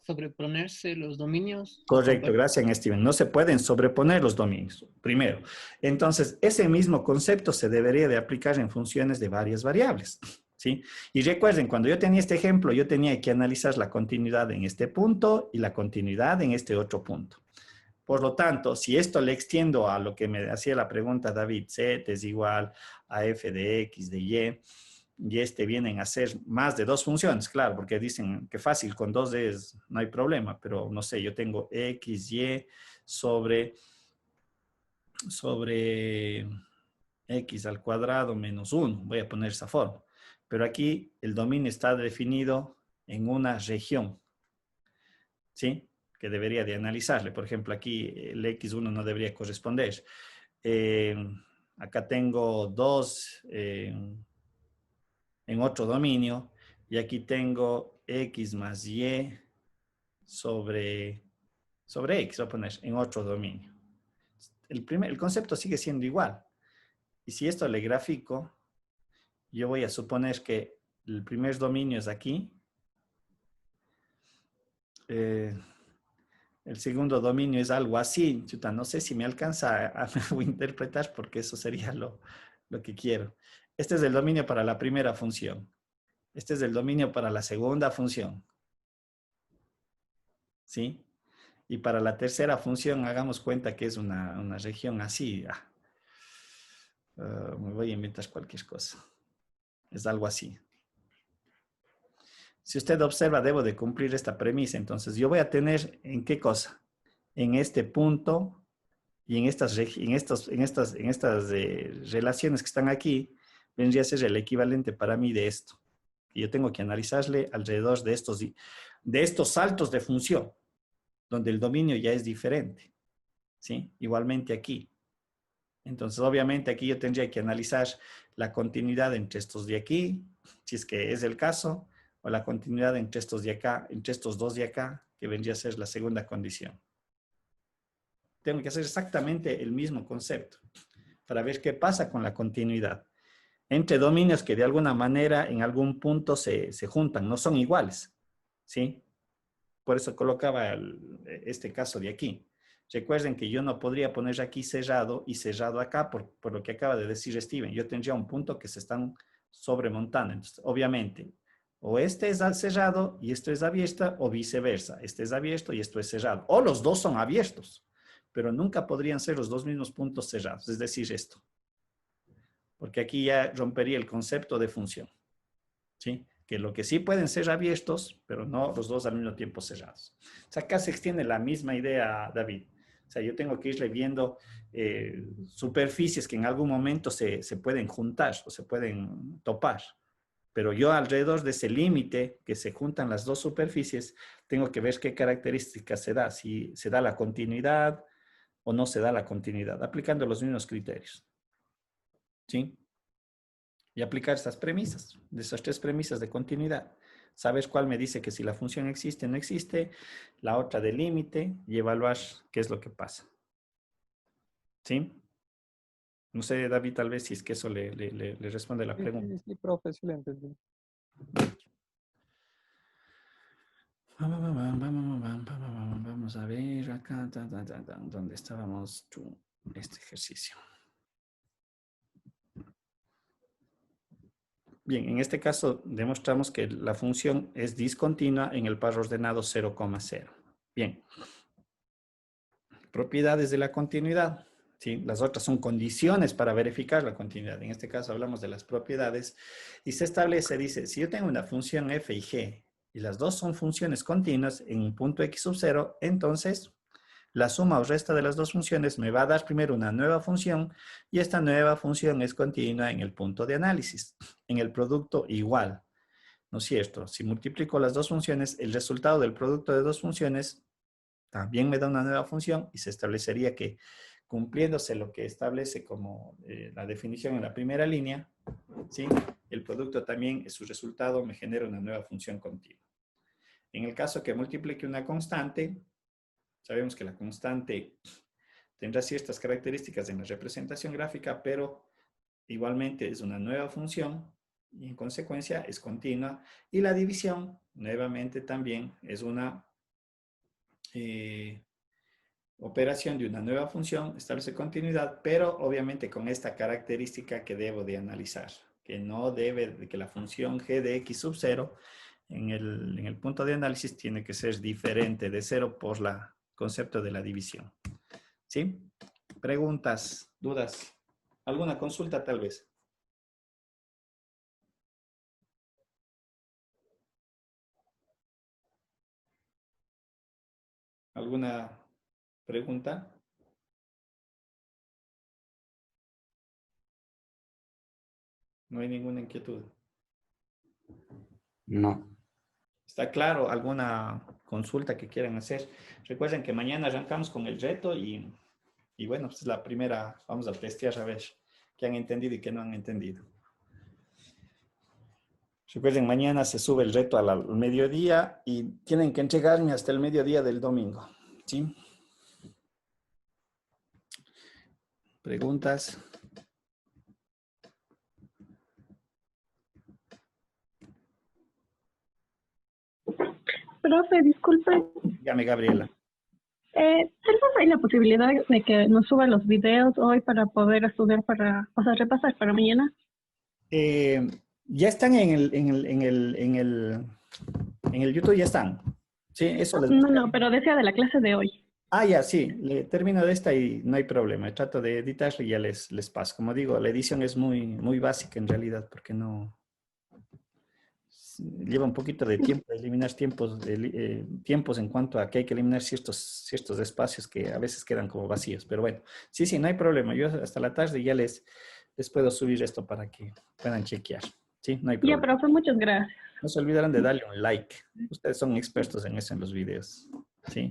Sobreponerse los dominios. Correcto, gracias, Steven. No se pueden sobreponer los dominios, primero. Entonces, ese mismo concepto se debería de aplicar en funciones de varias variables, ¿sí? Y recuerden, cuando yo tenía este ejemplo, yo tenía que analizar la continuidad en este punto y la continuidad en este otro punto. Por lo tanto, si esto le extiendo a lo que me hacía la pregunta David, z es igual a f de x de y, y vienen a ser más de 2 funciones, claro, porque dicen que fácil, con 2 no hay problema, pero no sé, yo tengo x, y sobre x al cuadrado menos 1, voy a poner esa forma. Pero aquí el dominio está definido en una región, ¿sí? Que debería de analizarle. Por ejemplo, aquí el x1 no debería corresponder. Acá tengo 2 en otro dominio, y aquí tengo x más y sobre x, voy a poner en otro dominio. El concepto sigue siendo igual. Y si esto le grafico, yo voy a suponer que el primer dominio es aquí. El segundo dominio es algo así. Chuta, no sé si me alcanza a interpretar, porque eso sería lo que quiero. Este es el dominio para la primera función. Este es el dominio para la segunda función, ¿sí? Y para la tercera función, hagamos cuenta que es una región así. Me voy a inventar cualquier cosa. Es algo así. Si usted observa, debo de cumplir esta premisa. Entonces, yo voy a tener, ¿en qué cosa? En este punto y en estas relaciones que están aquí, vendría a ser el equivalente para mí de esto. Y yo tengo que analizarle alrededor de estos saltos de función, donde el dominio ya es diferente, ¿sí? Igualmente aquí. Entonces, obviamente, aquí yo tendría que analizar la continuidad entre estos de aquí, si es que es el caso, o la continuidad entre estos de acá, entre estos dos de acá, que vendría a ser la segunda condición. Tengo que hacer exactamente el mismo concepto para ver qué pasa con la continuidad entre dominios que de alguna manera en algún punto se juntan, no son iguales, ¿sí? Por eso colocaba este caso de aquí. Recuerden que yo no podría poner aquí cerrado y cerrado acá por lo que acaba de decir Steven. Yo tendría un punto que se están sobremontando. Entonces, obviamente, o este es cerrado y esto es abierto, o viceversa. Este es abierto y esto es cerrado. O los dos son abiertos, pero nunca podrían ser los dos mismos puntos cerrados. Es decir, esto. Porque aquí ya rompería el concepto de función, ¿sí? Que lo que sí pueden ser abiertos, pero no los dos al mismo tiempo cerrados. O sea, acá se extiende la misma idea, David. O sea, yo tengo que irle viendo superficies que en algún momento se pueden juntar o se pueden topar. Pero yo alrededor de ese límite que se juntan las dos superficies, tengo que ver qué características se da, si se da la continuidad o no se da la continuidad, aplicando los mismos criterios. ¿Sí? y aplicar estas premisas, de esas tres premisas de continuidad. Saber cuál me dice que si la función existe o no existe, la otra del límite y evaluar qué es lo que pasa. ¿Sí? No sé, David, tal vez si es que eso le responde la pregunta. Sí, profe, sí le entendí. Vamos a ver acá, ¿dónde estábamos? Este ejercicio. Bien, en este caso demostramos que la función es discontinua en el par ordenado 0,0. Bien. Propiedades de la continuidad. ¿Sí? Las otras son condiciones para verificar la continuidad. En este caso hablamos de las propiedades y se establece, dice, si yo tengo una función f y g y las dos son funciones continuas en un punto x sub 0, entonces la suma o resta de las dos funciones me va a dar primero una nueva función y esta nueva función es continua en el punto de análisis, en el producto igual. ¿No es cierto? Si multiplico las dos funciones, el resultado del producto de dos funciones también me da una nueva función y se establecería que cumpliéndose lo que establece como la definición en la primera línea, ¿sí? El producto también, su resultado me genera una nueva función continua. En el caso que multiplique una constante, sabemos que la constante tendrá ciertas características en la representación gráfica, pero igualmente es una nueva función y en consecuencia es continua. Y la división, nuevamente también es una operación de una nueva función, establece continuidad, pero obviamente con esta característica que debo de analizar, que no debe de que la función g de x sub 0 en el punto de análisis tiene que ser diferente de 0 por el concepto de la división. ¿Sí? Preguntas, dudas, alguna consulta tal vez. ¿Alguna pregunta? No hay ninguna inquietud. No. ¿Está claro? ¿Alguna consulta que quieran hacer? Recuerden que mañana arrancamos con el reto y bueno, pues la primera, vamos a testear a ver qué han entendido y qué no han entendido. Recuerden, mañana se sube el reto al mediodía y tienen que entregarme hasta el mediodía del domingo. ¿Sí? ¿Preguntas? Profe, disculpe. Dígame, Gabriela. Tal vez hay la posibilidad de que nos suban los videos hoy para poder estudiar o sea, repasar para mañana. Ya están en el YouTube, ya están. Sí, eso les gusta. No, pero decía de la clase de hoy. Ah, ya, sí, termino de esta y no hay problema. Trato de editarlo y ya les paso. Como digo, la edición es muy básica en realidad porque no... Lleva un poquito de tiempo eliminar tiempos en cuanto a que hay que eliminar ciertos espacios que a veces quedan como vacíos. Pero bueno, sí, no hay problema. Yo hasta la tarde ya les puedo subir esto para que puedan chequear. Sí, no hay problema. Ya, profe, muchas gracias. No se olvidaran de darle un like. Ustedes son expertos en eso en los videos. Sí.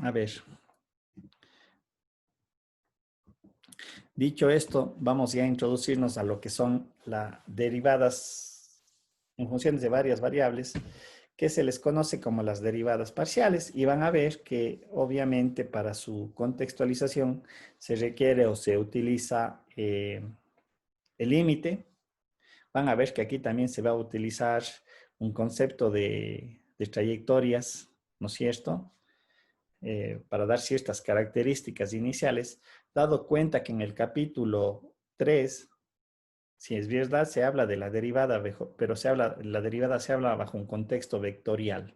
A ver. Dicho esto, vamos ya a introducirnos a lo que son las derivadas en funciones de varias variables, que se les conoce como las derivadas parciales, y van a ver que obviamente para su contextualización se requiere o se utiliza el límite. Van a ver que aquí también se va a utilizar un concepto de trayectorias, ¿no es cierto? Para dar ciertas características iniciales, dado cuenta que en el capítulo 3, si es verdad, se habla de la derivada, pero la derivada se habla bajo un contexto vectorial,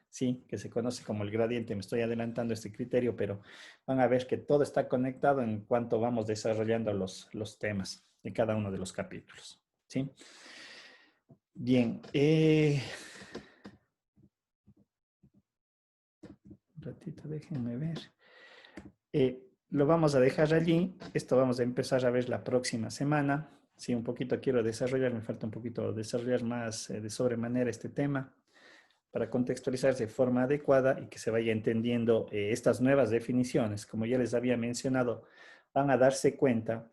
¿sí? Que se conoce como el gradiente. Me estoy adelantando este criterio, pero van a ver que todo está conectado en cuanto vamos desarrollando los temas de cada uno de los capítulos, ¿sí? Bien. Un ratito, déjenme ver. Lo vamos a dejar allí. Esto vamos a empezar a ver la próxima semana. Sí, un poquito quiero desarrollar, me falta un poquito desarrollar más de sobremanera este tema para contextualizar de forma adecuada y que se vaya entendiendo estas nuevas definiciones. Como ya les había mencionado, van a darse cuenta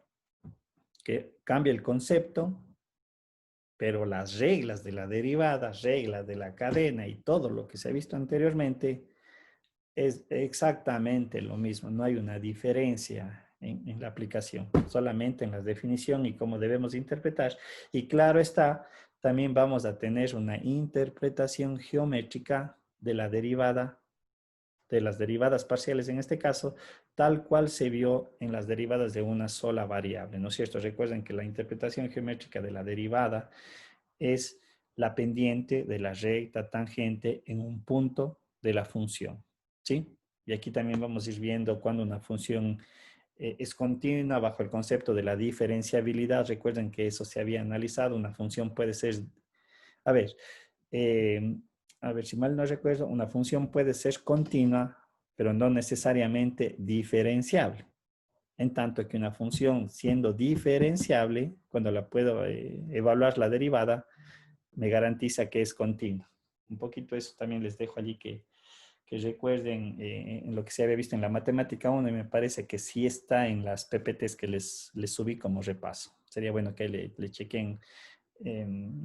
que cambia el concepto, pero las reglas de la derivada, reglas de la cadena y todo lo que se ha visto anteriormente es exactamente lo mismo. No hay una diferencia en la aplicación, solamente en la definición y cómo debemos interpretar. Y claro está, también vamos a tener una interpretación geométrica de la derivada, de las derivadas parciales en este caso, tal cual se vio en las derivadas de una sola variable, ¿no es cierto? Recuerden que la interpretación geométrica de la derivada es la pendiente de la recta tangente en un punto de la función, ¿sí? Y aquí también vamos a ir viendo cuando una función es continua bajo el concepto de la diferenciabilidad. Recuerden que eso se había analizado. Una función puede ser, a ver, eh, si mal no recuerdo, una función puede ser continua, pero no necesariamente diferenciable. En tanto que una función siendo diferenciable, cuando la puedo evaluar la derivada, me garantiza que es continua. Un poquito eso también les dejo allí que recuerden en lo que se había visto en la matemática 1 y me parece que sí está en las PPTs que les subí como repaso. Sería bueno que le chequen,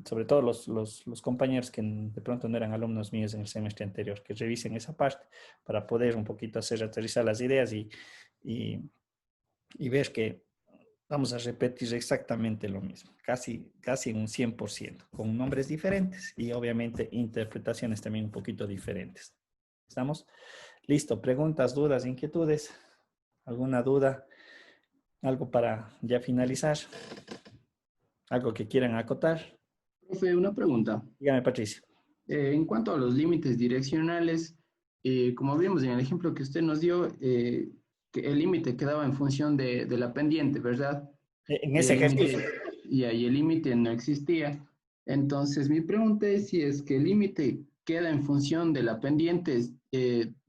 sobre todo los compañeros que de pronto no eran alumnos míos en el semestre anterior, que revisen esa parte para poder un poquito hacer aterrizar las ideas y ver que vamos a repetir exactamente lo mismo, casi un 100%, con nombres diferentes y obviamente interpretaciones también un poquito diferentes. ¿Estamos? Listo. Preguntas, dudas, inquietudes. ¿Alguna duda? ¿Algo para ya finalizar? ¿Algo que quieran acotar? Profe, una pregunta. Dígame, Patricia. En cuanto a los límites direccionales, como vimos en el ejemplo que usted nos dio, que el límite quedaba en función de la pendiente, ¿verdad? En Y ese el límite, ejercicio. y ahí el límite no existía. Entonces, mi pregunta es si es que el límite queda en función de la pendiente,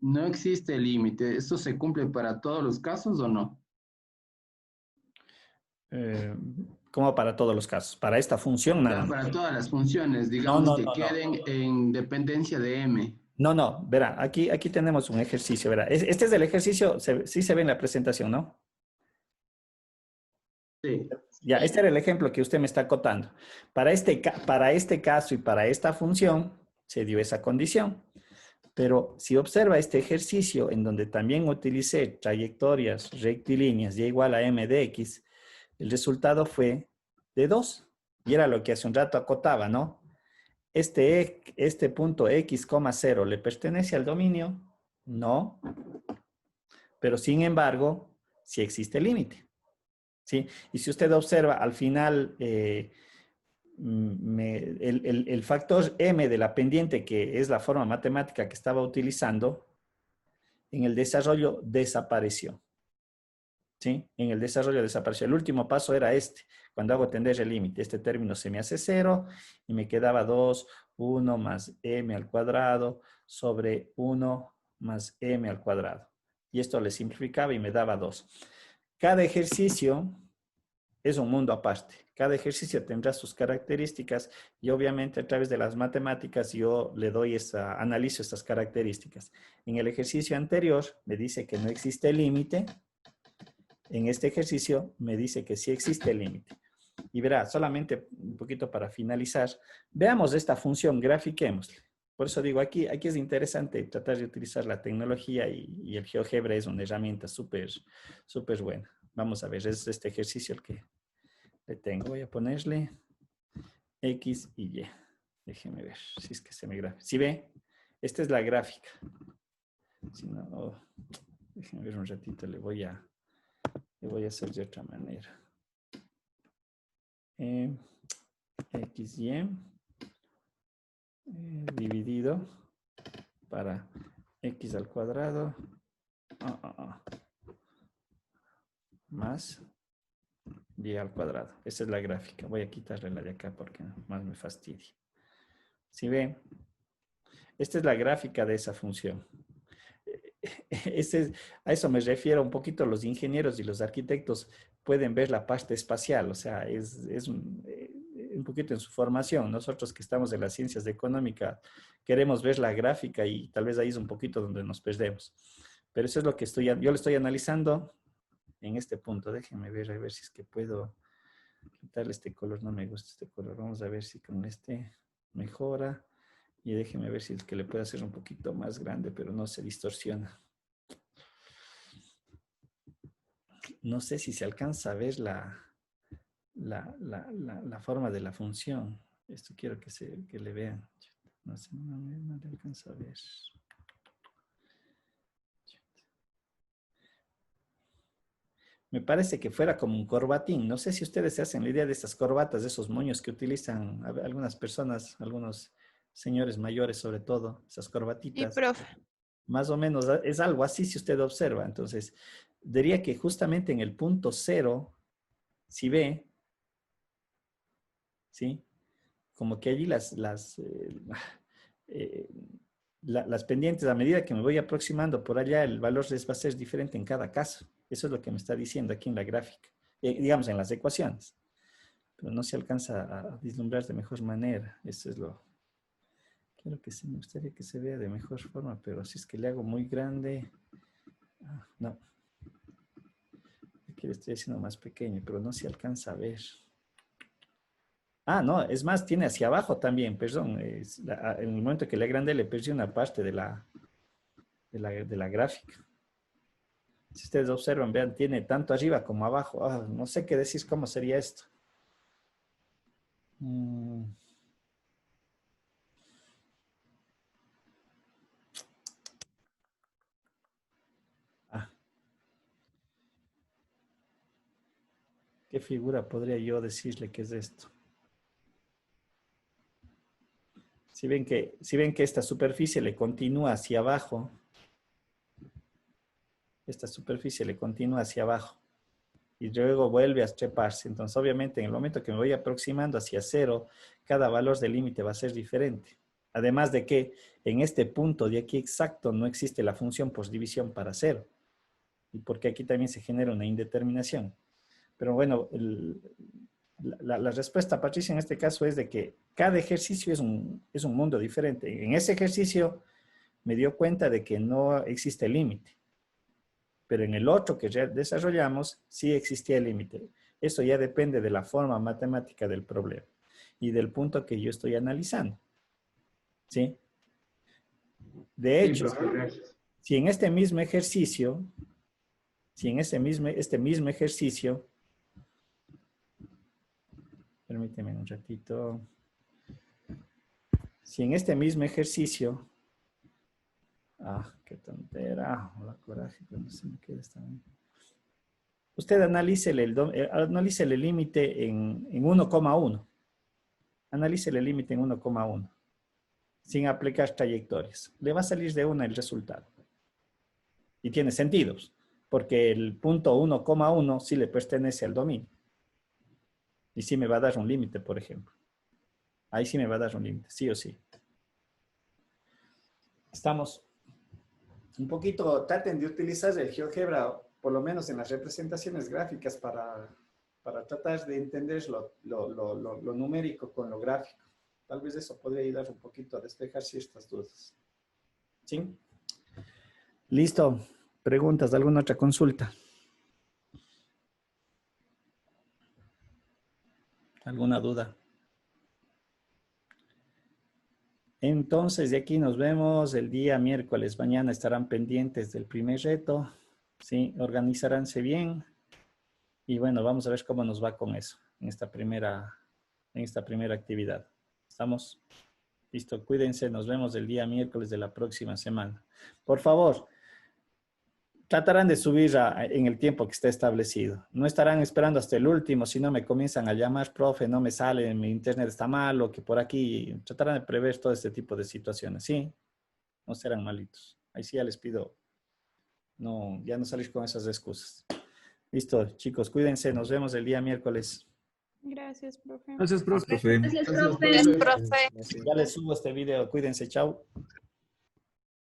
no existe el límite. ¿Esto se cumple para todos los casos o no? Como para todos los casos. Para esta función nada más. Para todas las funciones, No, digamos no, que no, no. queden en dependencia de M. No, no, verá, aquí tenemos un ejercicio, verá. Este es el ejercicio, sí se ve en la presentación, ¿no? Sí. Ya, este era el ejemplo que usted me está acotando. Para este caso y para esta función se dio esa condición. Pero si observa este ejercicio en donde también utilicé trayectorias rectilíneas y igual a m de x, el resultado fue de 2. Y era lo que hace un rato acotaba, ¿no? Este punto x, 0, ¿le pertenece al dominio? No. Pero sin embargo, sí existe límite. ¿Sí? Y si usted observa, al final, el factor m de la pendiente, que es la forma matemática que estaba utilizando, en el desarrollo desapareció. ¿Sí? En el desarrollo desapareció. El último paso era este. Cuando hago tender el límite, este término se me hace 0 y me quedaba 2, 1 más m al cuadrado sobre 1 más m al cuadrado. Y esto le simplificaba y me daba 2. Cada ejercicio es un mundo aparte. Cada ejercicio tendrá sus características y obviamente a través de las matemáticas yo le doy analizo estas características. En el ejercicio anterior me dice que no existe límite. En este ejercicio me dice que sí existe límite. Y verá, solamente un poquito para finalizar, veamos esta función, grafiquémosle. Por eso digo, aquí es interesante tratar de utilizar la tecnología y el GeoGebra es una herramienta súper buena. Vamos a ver, es este ejercicio el que le tengo. Voy a ponerle X y Y. Déjeme ver si es que se me grafica. ¿Sí ve? Esta es la gráfica. Si no, déjeme ver un ratito, le voy a hacer de otra manera. XY dividido para X al cuadrado más Y al cuadrado. Esa es la gráfica. Voy a quitarle la de acá porque más me fastidia. ¿Sí ven? Esta es la gráfica de esa función. A eso me refiero un poquito. Los ingenieros y los arquitectos pueden ver la parte espacial, o sea, es un poquito en su formación. Nosotros que estamos en las ciencias de económica queremos ver la gráfica y tal vez ahí es un poquito donde nos perdemos. Pero eso es lo que yo lo estoy analizando en este punto. Déjenme ver, a ver si es que puedo Quitarle este color, no me gusta este color. Vamos a ver si con este mejora. Y déjeme ver si es que le puedo hacer un poquito más grande, pero no se distorsiona. No sé si se alcanza a ver la forma de la función. Esto quiero que le vean. No sé, no le alcanza a ver. Me parece que fuera como un corbatín. No sé si ustedes se hacen la idea de estas corbatas, de esos moños que utilizan algunas personas, algunos señores mayores sobre todo, esas corbatitas. Sí, profe. Más o menos es algo así si usted observa. Entonces, diría que justamente en el punto 0, si ve, ¿sí? Como que allí las pendientes, a medida que me voy aproximando por allá, el valor va a ser diferente en cada caso. Eso es lo que me está diciendo aquí en la gráfica, digamos en las ecuaciones. Pero no se alcanza a vislumbrar de mejor manera. Eso es lo... Quiero que sí, me gustaría que se vea de mejor forma, pero si es que le hago muy grande... no. Aquí le estoy haciendo más pequeño, pero no se alcanza a ver. No, es más, tiene hacia abajo también, perdón. En el momento que le agrandé, le perdí una parte de la gráfica. Si ustedes observan, vean, tiene tanto arriba como abajo. No sé qué decir, cómo sería esto. ¿Qué figura podría yo decirle que es esto? Si ven que esta superficie le continúa hacia abajo, y luego vuelve a treparse. Entonces, obviamente, en el momento que me voy aproximando hacia 0, cada valor del límite va a ser diferente. Además de que en este punto de aquí exacto no existe la función por división para 0. Y porque aquí también se genera una indeterminación. Pero bueno, la respuesta, Patricia, en este caso es de que cada ejercicio es un mundo diferente. En ese ejercicio me dio cuenta de que no existe límite. Pero en el otro que ya desarrollamos, sí existía el límite. Eso ya depende de la forma matemática del problema y del punto que yo estoy analizando. ¿Sí? De hecho, si en este mismo ejercicio, permíteme un ratito. Si en este mismo ejercicio, qué tontera, la coraje, pero no se me queda esta bien. Usted analícele el límite en 1,1. Analícele el límite en 1,1. Sin aplicar trayectorias. Le va a salir de una el resultado. Y tiene sentidos, porque el punto 1,1 sí le pertenece al dominio. Y sí me va a dar un límite, por ejemplo. Ahí sí me va a dar un límite, sí o sí. Estamos un poquito, traten de utilizar el GeoGebra, por lo menos en las representaciones gráficas, para tratar de entender lo numérico con lo gráfico. Tal vez eso podría ayudar un poquito a despejar ciertas dudas. ¿Sí? Listo. ¿Preguntas? ¿Alguna otra consulta? ¿Alguna duda? Entonces, de aquí nos vemos el día miércoles. Mañana estarán pendientes del primer reto. ¿Sí? Organizaránse bien. Y bueno, vamos a ver cómo nos va con eso en esta primera actividad. ¿Estamos? Listo, cuídense. Nos vemos el día miércoles de la próxima semana. Por favor, tratarán de subir en el tiempo que esté establecido. No estarán esperando hasta el último, si no me comienzan a llamar, profe, no me sale, mi internet está mal, o que por aquí. Tratarán de prever todo este tipo de situaciones, ¿sí? No serán malitos. Ahí sí ya les pido, no, ya no salir con esas excusas. Listo, chicos, cuídense. Nos vemos el día miércoles. Gracias, profe. Gracias, profe. Gracias, profe. Profe. Ya les subo este video. Cuídense. Chao.